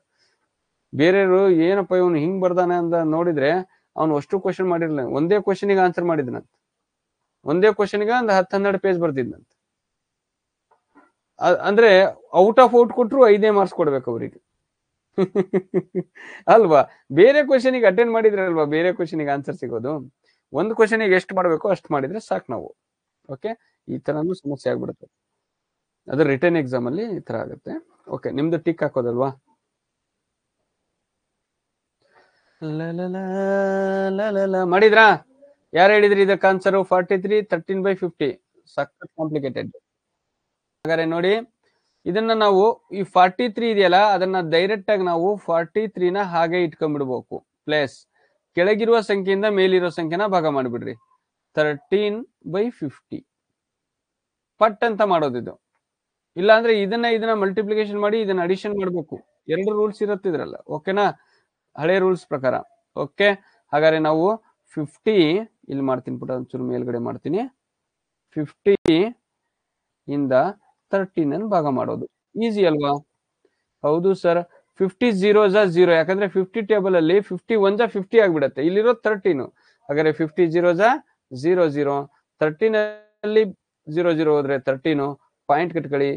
ಬೇರೆಯವರು ಏನಪ್ಪ ಇವನು ಹಿಂಗ್ ಬರ್ದಾನೆ ಅಂತ ನೋಡಿದ್ರೆ ಅವ್ನು ಅಷ್ಟು ಕ್ವಶನ್ ಮಾಡಿರ್ಲಿಲ್ಲ, ಒಂದೇ ಕ್ವಶನಿಗೆ ಆನ್ಸರ್ ಮಾಡಿದ್ನಂತ, ಒಂದೇ ಕ್ವಶನ್ಗೆ ಒಂದು 10-12 ಪೇಜ್ ಬರ್ದಿದ್ನಂತ. ಅಂದ್ರೆ ಔಟ್ ಆಫ್ ಔಟ್ ಕೊಟ್ರು 5 ಮಾರ್ಕ್ಸ್ ಕೊಡ್ಬೇಕು ಅವ್ರಿಗೆ. ಅಲ್ವಾ? ಬೇರೆ ಕ್ವಶನಿಗೆ ಅಟೆಂಡ್ ಮಾಡಿದ್ರೆ ಅಲ್ವಾ ಬೇರೆ ಕ್ವಶನಿಗೆ ಆನ್ಸರ್ ಸಿಗೋದು. ಒಂದು ಕ್ವಶನಿಗೆ ಎಷ್ಟು ಮಾಡಬೇಕು ಅಷ್ಟು ಮಾಡಿದ್ರೆ ಸಾಕು ನಾವು. ಓಕೆ, ಈ ತರನು ಸಮಸ್ಯೆ ಆಗ್ಬಿಡುತ್ತೆ. ಅದು ರಿಟರ್ನ್ ಎಕ್ಸಾಮ್ ಅಲ್ಲಿ ಈ ತರ ಆಗುತ್ತೆ. ಓಕೆ, ನಿಮ್ದು ಟಿಕ್ ಹಾಕೋದಲ್ವಾ? ಮಾಡಿದ್ರಾ? ಯಾರು ಹೇಳಿದ್ರಿ ಇದಕ್ಕೆ ಆನ್ಸರ್? 43 13/50. ಸಖತ್ ಕಾಂಪ್ಲಿಕೇಟೆಡ್. ಹಾಗಾದ್ರೆ ನೋಡಿ, ಇದನ್ನ ನಾವು ಈ 43 ಇದೆಯಲ್ಲ, ಅದನ್ನ ಡೈರೆಕ್ಟ್ ಆಗಿ ನಾವು 43ನ ಹಾಗೆ ಇಟ್ಕೊಂಡ್ಬಿಡ್ಬೇಕು. ಪ್ಲಸ್ ಕೆಳಗಿರುವ ಸಂಖ್ಯೆಯಿಂದ ಮೇಲಿರೋ ಸಂಖ್ಯೆನ ಭಾಗ ಮಾಡಿಬಿಡ್ರಿ. 13/50 ಪಟ್ ಅಂತ ಮಾಡೋದಿದು. ಇಲ್ಲ ಅಂದ್ರೆ ಇದನ್ನ ಮಲ್ಟಿಪ್ಲಿಕೇಶನ್ ಮಾಡಿ ಇದನ್ನ ಅಡಿಷನ್ ಮಾಡ್ಬೇಕು. 2 ರೂಲ್ಸ್ ಇರುತ್ತೆ ಇದ್ರಲ್ಲ. ಓಕೆನಾ? ಹಳೆ ರೂಲ್ಸ್ ಪ್ರಕಾರ. ಓಕೆ, ಹಾಗಾದ್ರೆ ನಾವು 50 ಇಲ್ಲಿ ಮಾಡ್ತೀನಿ ಪುಟ, ಒಂಚೂರು ಮೇಲ್ಗಡೆ ಮಾಡ್ತೀನಿ. 50 ಇಂದ 13 ಭಾಗ ಮಾಡೋದು ಈಸಿ ಅಲ್ವಾ? ಹೌದು ಸರ್. 50 0 0, ಯಾಕಂದ್ರೆ 50 ಟೇಬಲ್ ಅಲ್ಲಿ 50 1 50 ಆಗ್ಬಿಡತ್ತೆ. ಇಲ್ಲಿರೋ 13. ಹಾಗಾದ್ರೆ 50 0 0 0, 13 ಅಲ್ಲಿ 0 0 ಹೋದ್ರೆ 13, ಪಾಯಿಂಟ್ ಕಟ್ಕೊಳ್ಳಿ.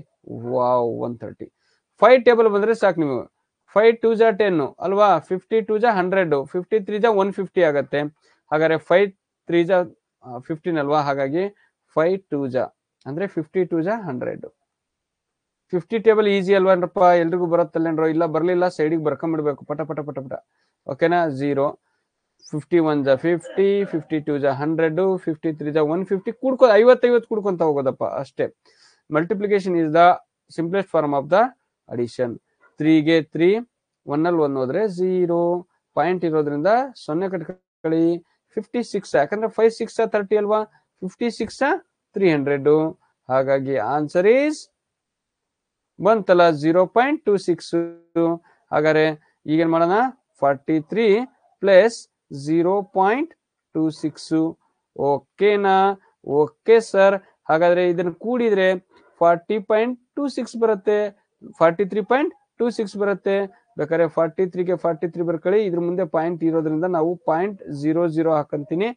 ವಾವ್, 130. 5 ಟೇಬಲ್ ಬಂದ್ರೆ ಸಾಕು ನೀವು. 5 2 10 ಅಲ್ವಾ? 50 2 100, 50 3 150 ಆಗತ್ತೆ. ಹಾಗಾದ್ರೆ 5 3 15 ಅಲ್ವಾ? ಹಾಗಾಗಿ 5 2 ಅಂದ್ರೆ 50 2 100. 50 ಟೇಬಲ್ ಈಸಿ ಅಲ್ವಾನ್ರಪ್ಪ? ಎಲ್ರಿಗೂ ಬರುತ್ತಲ್ಲೇನ್ರೋ? ಇಲ್ಲ ಬರ್ಲಿಲ್ಲ ಸೈಡಿಗೆ ಬರ್ಕೊಂಡ್ಬಿಡ್ಬೇಕು ಪಟ ಪಟ ಪಟ ಪಟ. ಓಕೆನಾ? 0, 51 50, 52 100, 53 150. ಕೂಡ್ಕೊ 50 ಕೂಡ್ಕೊಂತ ಹೋಗೋದಪ್ಪ ಅಷ್ಟೇ. Multiplication is the simplest form of the addition. 3ಗೆ 3, 1 ಅಲ್ಲಿ 1 ಹೋದ್ರೆ 0, ಪಾಯಿಂಟ್ ಇರೋದ್ರಿಂದ 0 ಕಟ್ಕೊಳ್ಳಿ. 56, ಯಾಕಂದ್ರೆ 5 6 30 ಅಲ್ವಾ? 56 300. ಹಾಗಾಗಿ ಆನ್ಸರ್ ಈಸ್ ಬಂತಲ್ಲ 0.26. ಹಾಗಾದ್ರೆ ಈಗೇನ್ ಮಾಡೋಣ? 43 ಪ್ಲಸ್ 0.26. ಓಕೆನಾ? Okay sir. ಹಾಗಾದ್ರೆ ಇದನ್ನ ಕೂಡಿದ್ರೆ 40.26 ಬರುತ್ತೆ, 43.26 ಬರುತ್ತೆ. ಬೇಕಾದ್ರೆ 43ಗೆ 43 ಬರ್ಕೊಳ್ಳಿ. ಇದ್ರ ಮುಂದೆ ಪಾಯಿಂಟ್ ಇರೋದ್ರಿಂದ ನಾವು 0.00 ಹಾಕಂತೀನಿ,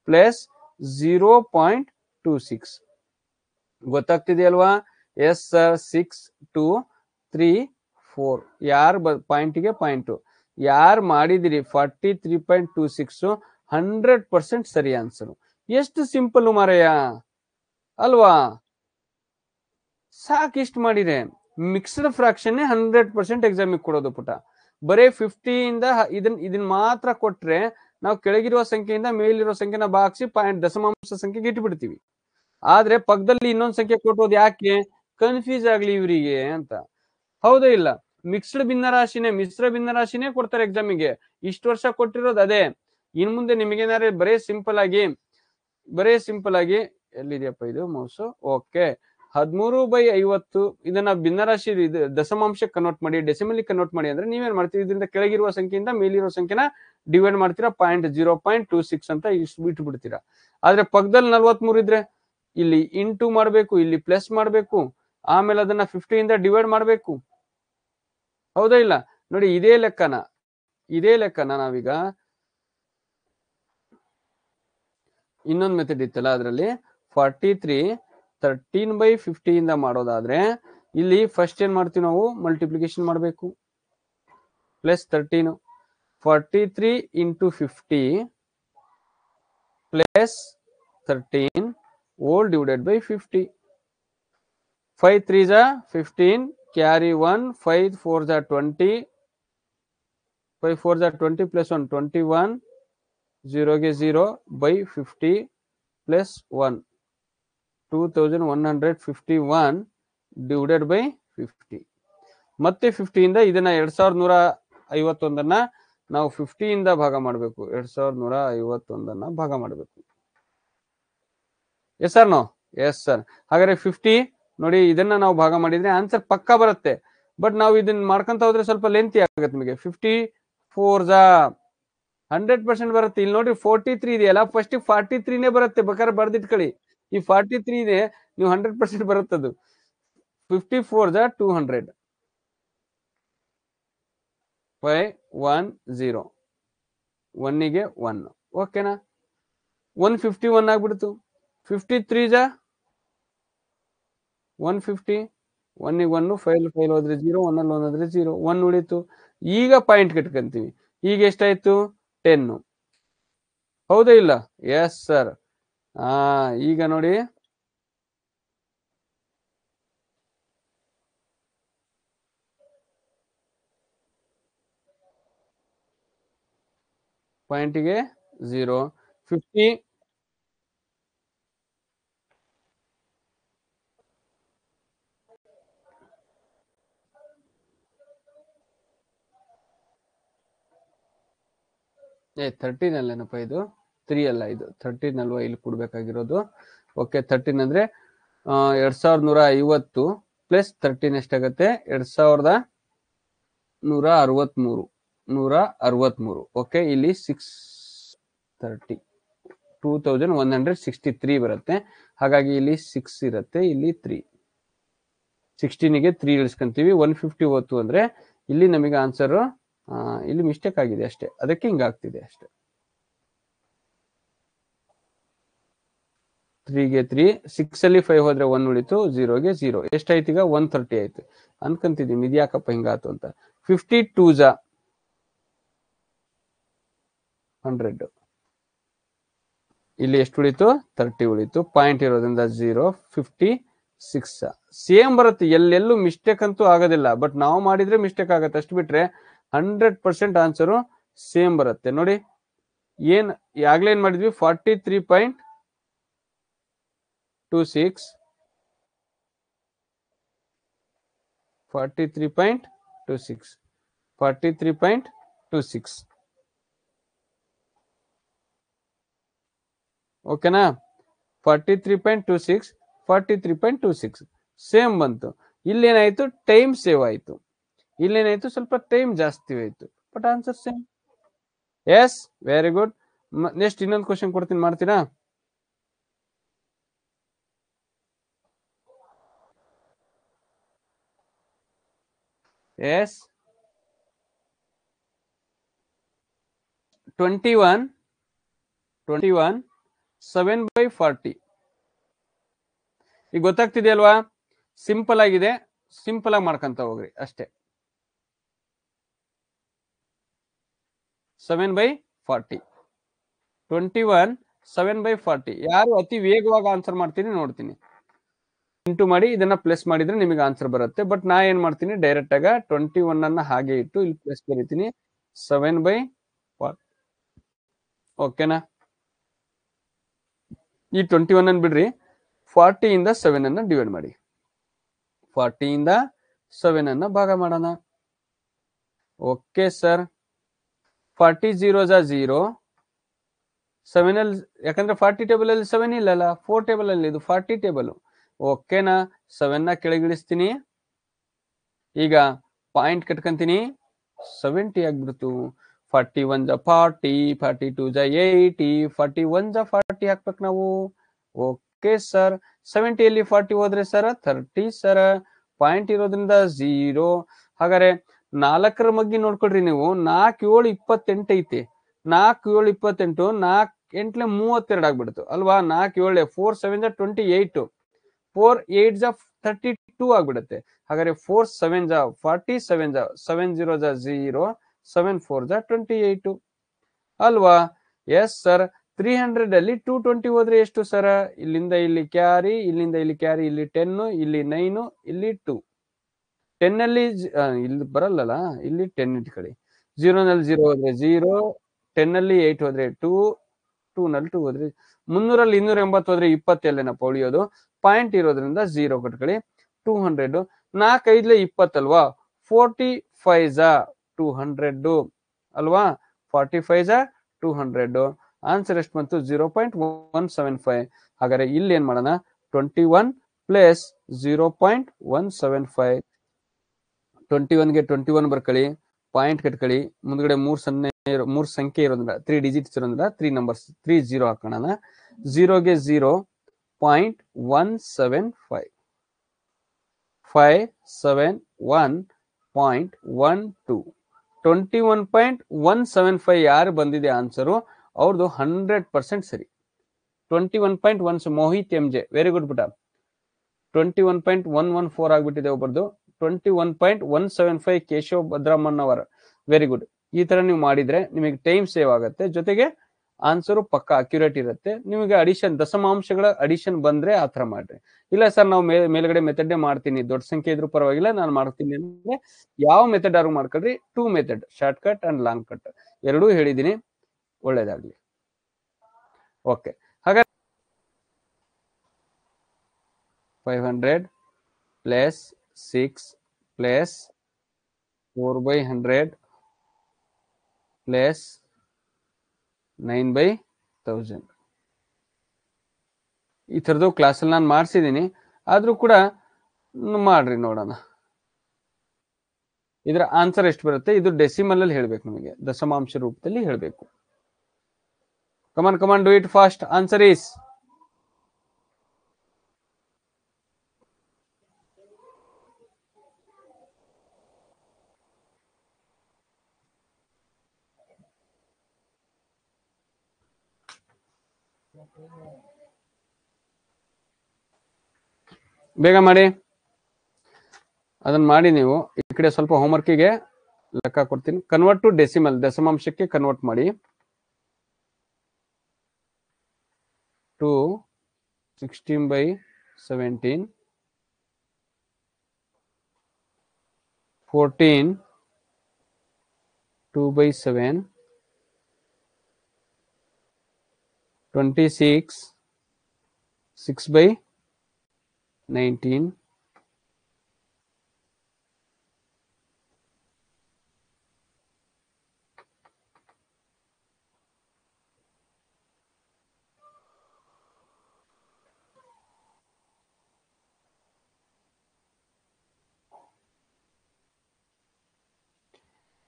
ಪ್ಲಸ್ 0.26. ಗೊತ್ತಾಗ್ತಿದೆಯಲ್ವಾ? Yes sir. 6 2 3 4. ಯಾರು ಪಾಯಿಂಟ್ಗೆ ಪಾಯಿಂಟು ಯಾರು ಮಾಡಿದಿರಿ 43.26 100% ಸರಿ ಆನ್ಸರ್. ಎಷ್ಟು ಸಿಂಪಲ್ ಮಾರಯ್ಯ ಅಲ್ವಾ? ಸಾಕು ಇಷ್ಟು ಮಾಡಿದೆ. ಮಿಕ್ಸ್ಡ್ ಫ್ರಾಕ್ಷನ್ 100% ಎಕ್ಸಾಮಿಗೆ ಕೊಡೋದು ಪುಟ. ಬರೀ 50 ಇಂದ ಇದನ್ನ ಮಾತ್ರ ಕೊಟ್ರೆ ನಾವು ಕೆಳಗಿರುವ ಸಂಖ್ಯೆಯಿಂದ ಮೇಲಿರೋ ಸಂಖ್ಯೆನ ಭಾಗಿಸಿ ದಶಮಾಂಶ ಸಂಖ್ಯೆಗೆ ಇಟ್ಬಿಡ್ತೀವಿ. ಆದ್ರೆ ಪಕ್ಕದಲ್ಲಿ ಇನ್ನೊಂದು ಸಂಖ್ಯೆ ಕೊಟ್ಟೋದು ಯಾಕೆ? ಕನ್ಫ್ಯೂಸ್ ಆಗ್ಲಿ ಇವರಿಗೆ ಅಂತ. ಹೌದಾ ಇಲ್ಲ? ಮಿಕ್ಸ್ಡ್ ಭಿನ್ನರಾಶಿನೇ, ಮಿಶ್ರ ಭಿನ್ನರಾಶಿನೇ ಕೊಡ್ತಾರೆ ಎಕ್ಸಾಮಿಗೆ. ಇಷ್ಟು ವರ್ಷ ಕೊಟ್ಟಿರೋದು ಅದೇ. ಇನ್ ಮುಂದೆ ನಿಮಗೇನಾದ್ರೆ ಬರೇ ಸಿಂಪಲ್ ಆಗಿ ಎಲ್ಲಿದೆಯಪ್ಪ ಇದು ಮೌಸು? ಓಕೆ, 13/50 ಇದನ್ನ ಭಿನ್ನರಾಶಿ ದಶಮಾಂಶಕ್ಕೆ ಕನ್ವರ್ಟ್ ಮಾಡಿ, ಡೆಸಿಮಲ್ ಕನ್ವರ್ಟ್ ಮಾಡಿ ಅಂದ್ರೆ ನೀವೇನ್ ಮಾಡ್ತೀವಿ? ಇದರಿಂದ ಕೆಳಗಿರುವ ಸಂಖ್ಯೆಯಿಂದ ಮೇಲಿರುವ ಸಂಖ್ಯೆನ ಡಿವೈಡ್ ಮಾಡ್ತೀರಾ, 0.26 ಅಂತ ಇಟ್ಟು ಬಿಡ್ತೀರಾ. ಆದ್ರೆ ಪಕ್ಕದಲ್ಲಿ 43 ಇದ್ರೆ ಇಲ್ಲಿ ಇಂಟು ಮಾಡ್ಬೇಕು, ಇಲ್ಲಿ ಪ್ಲಸ್ ಮಾಡ್ಬೇಕು, ಆಮೇಲೆ ಅದನ್ನ 50 ಇಂದ ಡಿವೈಡ್ ಮಾಡ್ಬೇಕು. ಹೌದಾ ಇಲ್ಲ? ನೋಡಿ, ಇದೇ ಲೆಕ್ಕನ ನಾವೀಗ ಇನ್ನೊಂದು ಮೆಥಡ್ ಇತ್ತಲ್ಲ, ಅದರಲ್ಲಿ 43 13/50 ಇಂದ ಮಾಡೋದಾದ್ರೆ ಇಲ್ಲಿ ಫಸ್ಟ್ ಏನ್ ಮಾಡ್ತೀವಿ ನಾವು? ಮಲ್ಟಿಪ್ಲಿಕೇಶನ್ ಮಾಡಬೇಕು. Plus 13, 43 into 50 plus 13 all divided by 50. 5 3 15, carry 1, 5 4 20, 5 4 20 plus 1 21, 0 ಗೆ 0 by 50 plus 1, 2151 divided by 50. ಮತ್ತೆ 50 ಇಂದ ಇದನ್ನ 2151 ನಾವು 50 ಇಂದ ಭಾಗ ಮಾಡಬೇಕು. 2151 ಭಾಗ ಮಾಡಬೇಕು. Yes sir? No? Yes sir. ಹಾಗಾದ್ರೆ 50 ನೋಡಿ, ಇದನ್ನ ನಾವು ಭಾಗ ಮಾಡಿದ್ರೆ ಆನ್ಸರ್ ಪಕ್ಕಾ ಬರುತ್ತೆ. ಬಟ್ ನಾವು ಇದನ್ನ ಮಾಡ್ಕೊಂತ ಹೋದ್ರೆ ಸ್ವಲ್ಪ ಲೆಂತಿ ಆಗುತ್ತೆ ನಿಮಗೆ. 54 100% ಬರುತ್ತೆ. ಇಲ್ಲಿ ನೋಡಿ 43 ಇದೆಯಲ್ಲ, ಫಸ್ಟ್ 43ನೇ ಬರುತ್ತೆ. ಬೇಕಾದ್ರೆ ಬರ್ದಿಟ್ಕೊಳ್ಳಿ. ಈ 43 ಇದೆ, ನೀವು 100% ಬರುತ್ತದು. 54 200, 510. 1ಗೆ 1 ಓಕೆನಾ 151 ಆಗ್ಬಿಡ್ತು 53 ಜಾ 150 1ಗೆ 1 ಫೈಲ್ ಹೋದ್ರೆ 0 1 ಅಲ್ಲಿ 1 ಹೋದ್ರೆ 0 1 ಉಳಿತು ಈಗ ಪಾಯಿಂಟ್ ಕಟ್ಕೊಂತೀವಿ ಈಗ ಎಷ್ಟಾಯ್ತು 10 ಹೌದಾ ಇಲ್ಲ ಎಸ್ ಸರ್ ಈಗ ನೋಡಿ ಪಾಯಿಂಟಿಗೆ 0 50 13 ಅಲ್ಲೇನಪ್ಪ ಇದು 3 ಅಲ್ಲ ಇದು 13 ಅಲ್ವಾ ಇಲ್ಲಿ ಕೊಡ್ಬೇಕಾಗಿರೋದು ಓಕೆ 13 ಅಂದ್ರೆ 2150 ಪ್ಲಸ್ 13 ಎಷ್ಟಾಗತ್ತೆ 2163 ಓಕೆ ಇಲ್ಲಿ 630 2163 ಬರುತ್ತೆ ಹಾಗಾಗಿ ಇಲ್ಲಿ 6 ಇರುತ್ತೆ ಇಲ್ಲಿ 3 16ಗೆ 3 ಇಳಿಸ್ಕೊಂತೀವಿ 150 ಹೋತು ಅಂದ್ರೆ ಇಲ್ಲಿ ನಮಗೆ ಆನ್ಸರ್ ಇಲ್ಲಿ ಮಿಸ್ಟೇಕ್ ಆಗಿದೆ ಅಷ್ಟೇ ಅದಕ್ಕೆ ಹಿಂಗಾಗ್ತಿದೆ ಅಷ್ಟೇ 3ಗೆ 3 6 ಅಲ್ಲಿ 5 ಹೋದ್ರೆ 1 ಉಳಿತು 0ಗೆ 0 ಎಷ್ಟಾಯ್ತು ಈಗ 130 ಆಯ್ತು ಅನ್ಕೊಂತಿದ್ದೀನಿ ಇದ್ಯಾಕಪ್ಪ ಹಿಂಗಾತು ಅಂತ 52 ಜಾ 100 ಇಲ್ಲಿ ಎಷ್ಟು ಉಳಿತು 30 ಉಳಿತು ಪಾಯಿಂಟ್ ಇರೋದ್ರಿಂದ 0 56 ಸೇಮ್ ಬರುತ್ತೆ ಎಲ್ಲೆಲ್ಲೂ ಮಿಸ್ಟೇಕ್ ಅಂತೂ ಆಗೋದಿಲ್ಲ ಬಟ್ ನಾವು ಮಾಡಿದ್ರೆ ಮಿಸ್ಟೇಕ್ ಆಗುತ್ತೆ ಅಷ್ಟು ಬಿಟ್ರೆ 100% ಆನ್ಸರು ಸೇಮ್ ಬರುತ್ತೆ ನೋಡಿ ಏನ್ ಆಗ್ಲೇ ಏನ್ ಮಾಡಿದ್ವಿ 43.26 43.26 ಓಕೆನಾ 43.26 ಸೇಮ್ ಬಂತು ಇಲ್ಲೇನಾಯ್ತು ಟೈಮ್ ಸೇವ್ ಆಯ್ತು ಇಲ್ಲೇನಾಯ್ತು ಸ್ವಲ್ಪ ಟೈಮ್ ಜಾಸ್ತಿ ಆಯ್ತು but answer same S very good next ಇನ್ನೊಂದು ಕ್ವಶನ್ ಕೊಡ್ತೀನಿ ಮಾಡ್ತೀರಾ ಎಸ್ 21 7/40 ಈಗ ಗೊತ್ತಾಗ್ತಿದೆಯಲ್ವಾ ಸಿಂಪಲ್ ಆಗಿದೆ ಸಿಂಪಲ್ ಆಗಿ ಮಾಡ್ಕೊಂತ ಹೋಗ್ರಿ ಅಷ್ಟೇ 7/40 21 7/40 ಯಾರು ಅತಿ ವೇಗವಾಗಿ ಆನ್ಸರ್ ಮಾಡ್ತೀನಿ ನೋಡ್ತೀನಿ ಇಂಟು ಮಾಡಿ ಇದನ್ನ ಪ್ಲಸ್ ಮಾಡಿದ್ರೆ ನಿಮಗೆ ಆನ್ಸರ್ ಬರುತ್ತೆ ಬಟ್ ನಾ ಏನ್ ಮಾಡ್ತೀನಿ ಡೈರೆಕ್ಟ್ ಆಗ 21 ಅನ್ನ ಹಾಗೆ ಇಟ್ಟು ಇಲ್ಲಿ ಪ್ಲಸ್ ಬರೀತೀನಿ 7/40 ಓಕೆನಾ ಈ 21 ಅನ್ನು ಬಿಡ್ರಿ 40 ಇಂದ 7 ಅನ್ನ ಡಿವೈಡ್ ಮಾಡಿ 40 ಇಂದ 7 ಅನ್ನ ಭಾಗ ಮಾಡೋಣ ಓಕೆ ಸರ್ 40 0 0 7 ಅಲ್ಲಿ ಯಾಕಂದ್ರೆ 40 ಟೇಬಲ್ ಅಲ್ಲಿ 7 ಇಲ್ಲಲ್ಲ 4 ಟೇಬಲ್ ಅಲ್ಲಿ ಇದು 40 ಟೇಬಲ್ ಓಕೆನಾ 7 ನ ಕೆಳಗಿಳಿಸ್ತೀನಿ ಈಗ ಪಾಯಿಂಟ್ ಕಟ್ಕೊಂತೀನಿ 70 ಆಗ್ಬಿಡ್ತು 41 ಜ 40 42 ಜ 80 41 ಜ 40 ಹಾಕ್ಬೇಕು ನಾವು ಓಕೆ ಸರ್ 70 ಅಲ್ಲಿ 40 ಹೋದ್ರೆ ಸರ್ 30 ಸರ್ ಪಾಯಿಂಟ್ ಇರೋದ್ರಿಂದ 0 ಹಾಗಾದ್ರೆ 4ರ ಮಗ್ಗಿ ನೋಡ್ಕೊಳ್ರಿ ನೀವು 4 7 28 ಐತಿ 4 7 28 4 8 32 ಆಗ್ಬಿಡ್ತು ಅಲ್ವಾ 4 7 4 7 ಜ 28 4 8 ಜ 32 ಆಗ್ಬಿಡುತ್ತೆ ಹಾಗಾದ್ರೆ 4 7 ಜ 47 ಜ 7 0 ಜ 0 7 4 ಜ 28 ಅಲ್ವಾ ಎಸ್ ಸರ್ 300 ಅಲ್ಲಿ 220 ಹೋದ್ರೆ ಎಷ್ಟು ಸರ್ ಇಲ್ಲಿಂದ ಇಲ್ಲಿ ಕ್ಯಾರಿ ಇಲ್ಲಿಂದ ಇಲ್ಲಿ ಕ್ಯಾರಿ ಇಲ್ಲಿ 10 ಇಲ್ಲಿ 9 ಇಲ್ಲಿ 2 10 ಅಲ್ಲಿ ಇಲ್ಲಿ ಬರಲ್ಲಲ್ಲ ಇಲ್ಲಿ 10 ಇಟ್ಕೊಳ್ಳಿ 0 ನಲ್ಲಿ 0 ಹೋದ್ರೆ 0 10 ಅಲ್ಲಿ 8 ಹೋದ್ರೆ 2 2 ನಲ್ಲಿ 2 ಹೋದ್ರೆ 300 ಅಲ್ಲಿ 280 ಹೋದ್ರೆ 20 ಎಲ್ಲೇನಪ್ಪ ಉಳಿಯೋದು ಪಾಯಿಂಟ್ ಇರೋದ್ರಿಂದ 0 ಕಟ್ಕೊಳ್ಳಿ 200 4 5 20 ಅಲ್ವಾ 45 ಜ 200 ಅಲ್ವಾ 45 ಜ 200 ಆನ್ಸರ್ ಎಷ್ಟು ಬಂತು 0.175 ಹಾಗಾದ್ರೆ ಇಲ್ಲಿ ಏನ್ ಮಾಡೋಣ 21 ಪ್ಲಸ್ 0.175 21 ಗೆ 21 ಬರ್ಕೊಳ್ಳಿ ಪಾಯಿಂಟ್ ಕಟ್ಕೊಳ್ಳಿ ಮುಂದ್ಗಡೆ 3 ಸಂಖ್ಯೆ ಇರೋದ್ರಿಂದ 3 ಡಿಜಿಟ್ಸ್ ಇರೋದ್ರಿಂದ 3 ನಂಬರ್ಸ್ 3 0 ಹಾಕೋಣ 0 ಗೆ 0.175 571.12 21.175 ಯಾರು ಬಂದಿದೆ ಆನ್ಸರು ಅವ್ರದ್ದು 100% ಸರಿ. 21.1 Mohit M J, very good BT. 21.114 ಆಗ್ಬಿಟ್ಟಿದೆ ಒಬ್ಬರದು. 21.175 ಕೇಶವ್ ಭದ್ರಮ್ಮನ್ ಅವರ್, ವೆರಿ ಗುಡ್. ಈ ತರ ನೀವು ಮಾಡಿದ್ರೆ ನಿಮಗೆ ಟೈಮ್ ಸೇವ್ ಆಗುತ್ತೆ, ಜೊತೆಗೆ ಆನ್ಸರ್ ಪಕ್ಕ ಅಕ್ಯುರೇಟ್ ಇರುತ್ತೆ. ನಿಮಗೆ ಅಡಿಷನ್, ದಶಮಾಂಶಗಳ ಅಡಿಷನ್ ಬಂದ್ರೆ ಆ ತರ ಮಾಡ್ರಿ. ಇಲ್ಲ ಸರ್ ನಾವು ಮೇಲ್ಗಡೆ ಮೆಥಡ್ ಮಾಡ್ತೀನಿ, ದೊಡ್ಡ ಸಂಖ್ಯೆ ಇದ್ರೂ ಪರವಾಗಿಲ್ಲ ನಾನು ಮಾಡ್ತೀನಿ ಅಂದ್ರೆ ಯಾವ ಮೆಥಡ್ ಆದ್ರೂ ಮಾಡ್ಕೊಳ್ರಿ. 2 method, short cut and long cut, ಎರಡೂ ಹೇಳಿದೀನಿ. ಒಳ್ಳೇದಾಗ್ಲಿ. ಓಕೆ, ಹಾಗಾದ್ರೆ 500 ಪ್ಲಸ್ 6 ಪ್ಲಸ್ 4/100 ಪ್ಲಸ್ 9/1000 ಈ ಥರದ್ದು ಕ್ಲಾಸಲ್ಲಿ ನಾನು ಮಾಡಿಸಿದ್ದೀನಿ. ಆದ್ರೂ ಕೂಡ ಮಾಡ್ರಿ ನೋಡೋಣ ಇದರ ಆನ್ಸರ್ ಎಷ್ಟು ಬರುತ್ತೆ. ಇದು ಡೆಸಿಮಲ್ ಅಲ್ಲಿ ಹೇಳ್ಬೇಕು, ನಿಮಗೆ ದಶಮಾಂಶ ರೂಪದಲ್ಲಿ ಹೇಳ್ಬೇಕು. Come on do it fast. Answer is ಬೇಗ ಮಾಡಿ. ಅದನ್ನ ಮಾಡಿ. ನೀವು ಈ ಕಡೆ ಸ್ವಲ್ಪ ಹೋಮ್ವರ್ಕಿಗೆ ಲೆಕ್ಕ ಕೊಡ್ತೀನಿ. ಕನ್ವರ್ಟ್ ಟು ಡೆಸಿಮಲ್, ದಶಮಾಂಶಕ್ಕೆ ಕನ್ವರ್ಟ್ ಮಾಡಿ. 2 16/17 14 2/7 26 6/19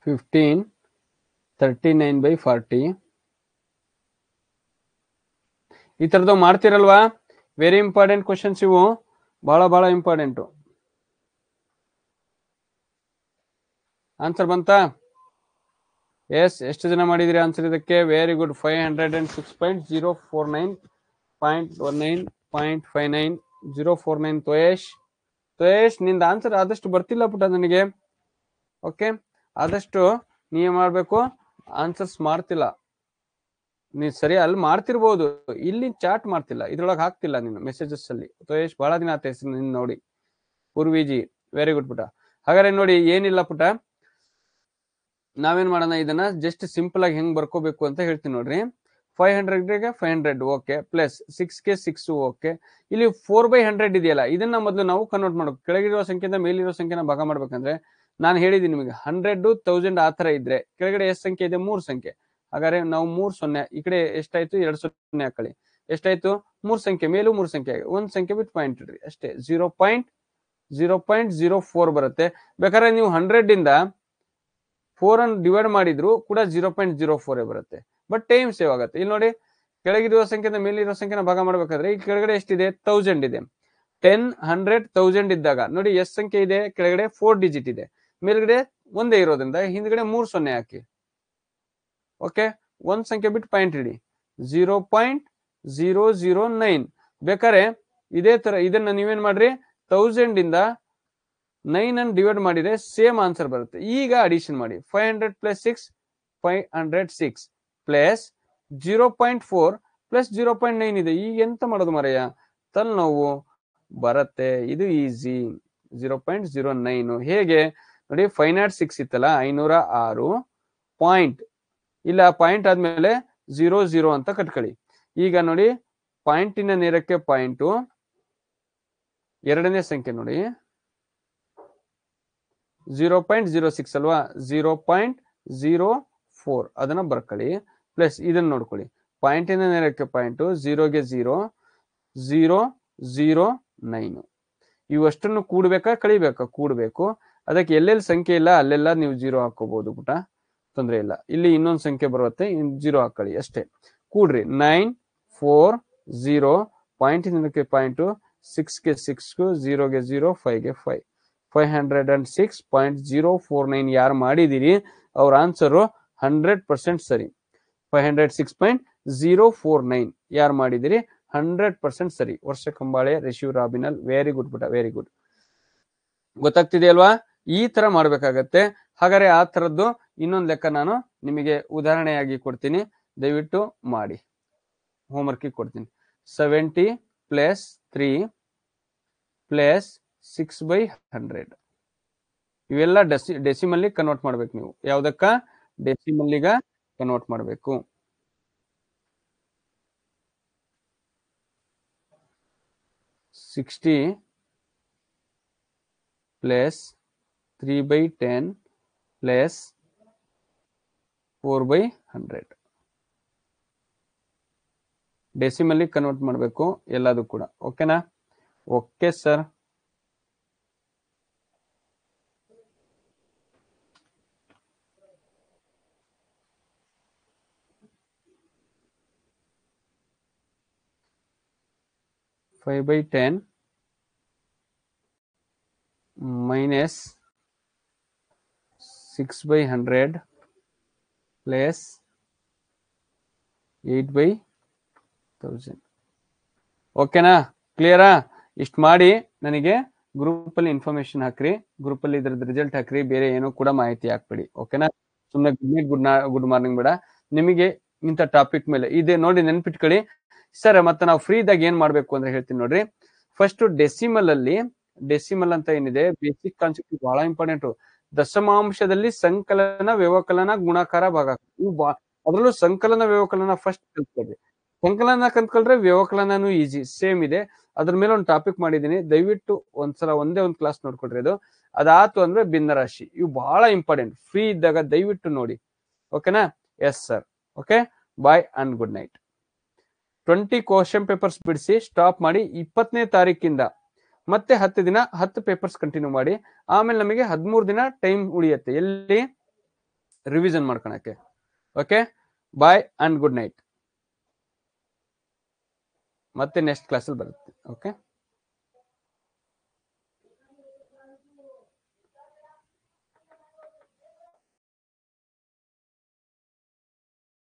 15 39/40 ಈ ತರದ್ದು ಮಾಡ್ತಿರಲ್ವಾ. ವೆರಿ ಇಂಪಾರ್ಟೆಂಟ್ ಕ್ವಶನ್ಸ್ ಇವು, ಬಹಳ ಇಂಪಾರ್ಟೆಂಟ್. ಆನ್ಸರ್ ಬಂತಾ? ಎಸ್, ಎಷ್ಟು ಜನ ಮಾಡಿದಿರಿ ಆನ್ಸರ್ ಇದಕ್ಕೆ? Very good. 506.049.19.59 ತೋಯೇಶ್ ನಿಂದ ಆನ್ಸರ್ ಆದಷ್ಟು ಬರ್ತಿಲ್ಲ ಪುಟ ನನಗೆ. ಓಕೆ, ಆದಷ್ಟು ನೀವ್ ಮಾಡ್ಬೇಕು, ಆನ್ಸರ್ಸ್ ಮಾಡ್ತಿಲ್ಲ ನೀ. ಸರಿ, ಅಲ್ಲಿ ಮಾಡ್ತಿರ್ಬೋದು, ಇಲ್ಲಿ ಚಾಟ್ ಮಾಡ್ತಿಲ್ಲ, ಇದ್ರೊಳಗೆ ಹಾಕ್ತಿಲ್ಲ ನೀನು ಮೆಸೇಜಸ್ ಅಲ್ಲಿ. ತೋಯೇಶ್ ಬಹಳ ದಿನ ಆತ ಹೆಸರು ನಿನ್ ನೋಡಿ. ಪೂರ್ವಿಜಿ, ವೆರಿ ಗುಡ್ ಪುಟ. ಹಾಗಾದ್ರೆ ನೋಡಿ, ಏನಿಲ್ಲ ಪುಟ, ನಾವೇನ್ ಮಾಡೋಣ, ಇದನ್ನ ಜಸ್ಟ್ ಸಿಂಪಲ್ ಆಗಿ ಹೆಂಗ್ ಬರ್ಕೋಬೇಕು ಅಂತ ಹೇಳ್ತೀನಿ ನೋಡ್ರಿ. 500ಗೆ 500 ಓಕೆ, ಪ್ಲಸ್ 6ಗೆ 6 ಓಕೆ. ಇಲ್ಲಿ 4/100 ಇದೆಯಲ್ಲ, ಇದನ್ನ ಮೊದಲು ನಾವು ಕನ್ವರ್ಟ್ ಮಾಡ್ಬೇಕು. ಕೆಳಗಿರುವ ಸಂಖ್ಯೆಯಿಂದ ಮೇಲಿರೋ ಸಂಖ್ಯೆನ ಭಾಗ ಮಾಡ್ಬೇಕಂದ್ರೆ ನಾನು ಹೇಳಿದೀನಿ ನಿಮಗೆ 100 1000 ಆ ತರ ಇದ್ರೆ ಕೆಳಗಡೆ ಎಷ್ಟು ಸಂಖ್ಯೆ ಇದೆ? 3 ಸಂಖ್ಯೆ. ಹಾಗಾದ್ರೆ ನಾವು 3 0, ಈ ಕಡೆ ಎಷ್ಟಾಯ್ತು? 2 0 ಹಾಕೊಳ್ಳಿ. ಎಷ್ಟಾಯ್ತು? 3 ಸಂಖ್ಯೆ, ಮೇಲೂ 3 ಸಂಖ್ಯೆ, ಒಂದ್ ಸಂಖ್ಯೆ ಬಿಟ್ಟು ಪಾಯಿಂಟ್ ಇಡ್ರಿ ಅಷ್ಟೇ. 0.04 ಬರುತ್ತೆ. ಬೇಕಾದ್ರೆ ನೀವು 100 ಇಂದ 4 ಅನ್ನು ಡಿವೈಡ್ ಮಾಡಿದ್ರು ಕೂಡ 0.04 ಬರುತ್ತೆ. ಬಟ್ ಟೈಮ್ ಸೇವ್ ಆಗುತ್ತೆ. ಇಲ್ಲಿ ನೋಡಿ, ಕೆಳಗಿರುವ ಸಂಖ್ಯೆಯಿಂದ ಮೇಲಿರೋ ಸಂಖ್ಯೆನ ಭಾಗ ಮಾಡ್ಬೇಕಾದ್ರೆ ಈ ಕೆಳಗಡೆ ಎಷ್ಟಿದೆ? 1000 ಇದೆ. 10 100 1000 ಇದ್ದಾಗ ನೋಡಿ ಎಷ್ಟು ಸಂಖ್ಯೆ ಇದೆ? ಕೆಳಗಡೆ 4 ಡಿಜಿಟ್ ಇದೆ, ಮೇಲ್ಗಡೆ ಒಂದೇ ಇರೋದ್ರಿಂದ ಹಿಂದ್ಗಡೆ 3 0 ಹಾಕಿ. ಓಕೆ, ಒಂದ್ ಸಂಖ್ಯೆ ಬಿಟ್ಟು ಪಾಯಿಂಟ್ ಇಡಿ. 0.009. ಬೇಕಾದ್ರೆ ಇದೇ ತರ ಇದನ್ನ ನೀವೇನ್ ಮಾಡ್ರಿ, 1000 ಇಂದ 9 ಅನ್ನು ಡಿವೈಡ್ ಮಾಡಿದ್ರೆ ಸೇಮ್ ಆನ್ಸರ್ ಬರುತ್ತೆ. ಈಗ ಅಡಿಷನ್ ಮಾಡಿ. 500 ಪ್ಲಸ್ 6 506 ಪ್ಲಸ್ 0.4 ಪ್ಲಸ್ 0.9 ಇದೆ. ಈಗ ಎಂತ ಮಾಡೋದು ಮರೆಯ? ತಲೆನೋವು ಬರುತ್ತೆ. ಇದು ಈಸಿ. 0.09 ಹೇಗೆ ನೋಡಿ, 506 ಇತ್ತಲ್ಲ, 506 ಪಾಯಿಂಟ್, ಇಲ್ಲ ಪಾಯಿಂಟ್ ಆದ್ಮೇಲೆ 00 ಅಂತ ಕಟ್ಕೊಳ್ಳಿ. ಈಗ ನೋಡಿ, ಪಾಯಿಂಟಿನ ನೇರಕ್ಕೆ ಪಾಯಿಂಟು, ಎರಡನೇ ಸಂಖ್ಯೆ ನೋಡಿ 0.06 ಅಲ್ವಾ, 0.04 ಅದನ್ನ ಬರ್ಕೊಳ್ಳಿ. ಪ್ಲಸ್ ಇದನ್ನ ನೋಡ್ಕೊಳ್ಳಿ, ಪಾಯಿಂಟಿನ ನೇರಕ್ಕೆ ಪಾಯಿಂಟು, 0ಗೆ 0 009. ಇವಷ್ಟನ್ನು ಕೂಡ್ಬೇಕಾ ಕಳಿಬೇಕಾ? ಕೂಡ್ಬೇಕು. ಅದಕ್ಕೆ ಎಲ್ಲೆಲ್ಲಿ ಸಂಖ್ಯೆ ಇಲ್ಲ ಅಲ್ಲೆಲ್ಲ ನೀವು 0 ಹಾಕೋಬಹುದು ಪುಟ, ತೊಂದ್ರೆ ಇಲ್ಲ. ಇಲ್ಲಿ ಇನ್ನೊಂದು ಸಂಖ್ಯೆ ಬರುತ್ತೆ, 0 ಹಾಕೊಳ್ಳಿ ಅಷ್ಟೇ. ಕೂಡ್ರಿ. 9 4 0 ಪಾಯಿಂಟಿನ ಪಾಯಿಂಟು, 6ಗೆ 6 0ಗೆ 0 5ಗೆ 5 506.049 ಯಾರು ಮಾಡಿದಿರಿ ಅವ್ರ ಆನ್ಸರು 100% ಸರಿ. 506.049 ಯಾರು ಮಾಡಿದಿರಿ 100% ಸರಿ. ವರ್ಷ ಕಂಬಾಳೆ, ರಿಶಿವ್ ರಾಬಿನಲ್, ವೆರಿ ಗುಡ್ ಬಿಟ, ವೆರಿ ಗುಡ್. ಗೊತ್ತಾಗ್ತಿದೆಯಲ್ವಾ? ಈ ತರ ಮಾಡ್ಬೇಕಾಗತ್ತೆ. ಹಾಗಾದ್ರೆ ಆ ತರದ್ದು ಇನ್ನೊಂದು ಲೆಕ್ಕ ನಾನು ನಿಮಗೆ ಉದಾಹರಣೆಯಾಗಿ ಕೊಡ್ತೀನಿ, ದಯವಿಟ್ಟು ಮಾಡಿ. ಹೋಮ್ವರ್ಕ್ ಕೊಡ್ತೀನಿ. 70 + 3 + 6/100 ಇವೆಲ್ಲ ಡೆಸಿಮಲ್ಲಿ ಕನ್ವರ್ಟ್ ಮಾಡ್ಬೇಕು ನೀವು. ಯಾವ್ದಕ್ಕ? ಡೆಸಿಮಲ್ಲಿಗ ಕನ್ವರ್ಟ್ ಮಾಡಬೇಕು. 60 + 3/10 + 4/100 ಡೆಸಿಮಲ್ಲಿ ಕನ್ವರ್ಟ್ ಮಾಡಬೇಕು ಎಲ್ಲದೂ ಕೂಡ. ಓಕೆನಾ? Okay sir. (5/10 - 6/100 + 8/1000. ಓಕೆನಾ? ಕ್ಲಿಯರಾ? ಇಷ್ಟು ಮಾಡಿ ನನಗೆ ಗ್ರೂಪ್ ಅಲ್ಲಿ ಇನ್ಫಾರ್ಮೇಶನ್ ಹಾಕ್ರಿ. ಗ್ರೂಪ್ ಅಲ್ಲಿ ಇದ್ರದ್ದು ರಿಸಲ್ಟ್ ಹಾಕ್ರಿ. ಬೇರೆ ಏನೋ ಕೂಡ ಮಾಹಿತಿ ಹಾಕ್ಬೇಡಿ. ಓಕೆನಾ? ಸುಮ್ಮನೆ ಗುಡ್ ಮಾರ್ನಿಂಗ್ ಬೇಡ. ನಿಮಗೆ ಇಂಥ ಟಾಪಿಕ್ ಮೇಲೆ ಇದೆ ನೋಡಿ, ನೆನ್ಪಿಟ್ಕೊಳ್ಳಿ ಸರ್. ಮತ್ತೆ ನಾವು ಫ್ರೀ ಇದ್ದಾಗ ಏನ್ ಮಾಡ್ಬೇಕು ಅಂದ್ರೆ ಹೇಳ್ತೀನಿ ನೋಡ್ರಿ. ಫಸ್ಟ್ ಡೆಸಿಮಲ್ ಅಲ್ಲಿ, ಡೆಸಿಮಲ್ ಅಂತ ಏನಿದೆ ಬೇಸಿಕ್ ಕಾನ್ಸೆಪ್ಟ್ ಬಹಳ ಇಂಪಾರ್ಟೆಂಟ್. ದಶಮಾಂಶದಲ್ಲಿ ಸಂಕಲನ, ವ್ಯವಕಲನ, ಗುಣಾಕಾರ, ಭಾಗಾಕಾರ ಇವು ಅದರಲ್ಲೂ ಸಂಕಲನ ವ್ಯವಕಲನ ಫಸ್ಟ್ ಕಲ್ತ್ಕೊಳ್ಳಿ. ಸಂಕಲನ ಕಲ್ತ್ಕೊಂಡ್ರೆ ವ್ಯವಕಲನೂ ಈಜಿ ಸೇಮ್ ಇದೆ. ಅದ್ರ ಮೇಲೆ ಒಂದು ಟಾಪಿಕ್ ಮಾಡಿದೀನಿ, ದಯವಿಟ್ಟು ಒಂದ್ಸಲ ಒಂದೇ ಒಂದು ಕ್ಲಾಸ್ ನೋಡ್ಕೊಡ್ರಿ. ಅದಾತು ಅಂದ್ರೆ ಭಿನ್ನರಾಶಿ, ಇವು ಬಹಳ ಇಂಪಾರ್ಟೆಂಟ್. ಫ್ರೀ ಇದ್ದಾಗ ದಯವಿಟ್ಟು ನೋಡಿ. ಓಕೆನಾ? Yes sir. Okay, bye and good night. 20 question papers ಬಿಡಿಸಿ ಸ್ಟಾಪ್ ಮಾಡಿ. 20ನೇ ತಾರೀಕಿಂದ ಮತ್ತೆ 10 ದಿನ 10 ಪೇಪರ್ಸ್ ಕಂಟಿನ್ಯೂ ಮಾಡಿ. ಆಮೇಲೆ ನಮಗೆ 13 ದಿನ ಟೈಮ್ ಉಳಿಯುತ್ತೆ ಎಲ್ಲಿ ರಿವಿಷನ್ ಮಾಡ್ಕೊಳಕ್ಕೆ. Okay, bye and good night. ಮತ್ತೆ ನೆಕ್ಸ್ಟ್ ಕ್ಲಾಸಲ್ಲಿ ಬರುತ್ತೆ. ಓಕೆ.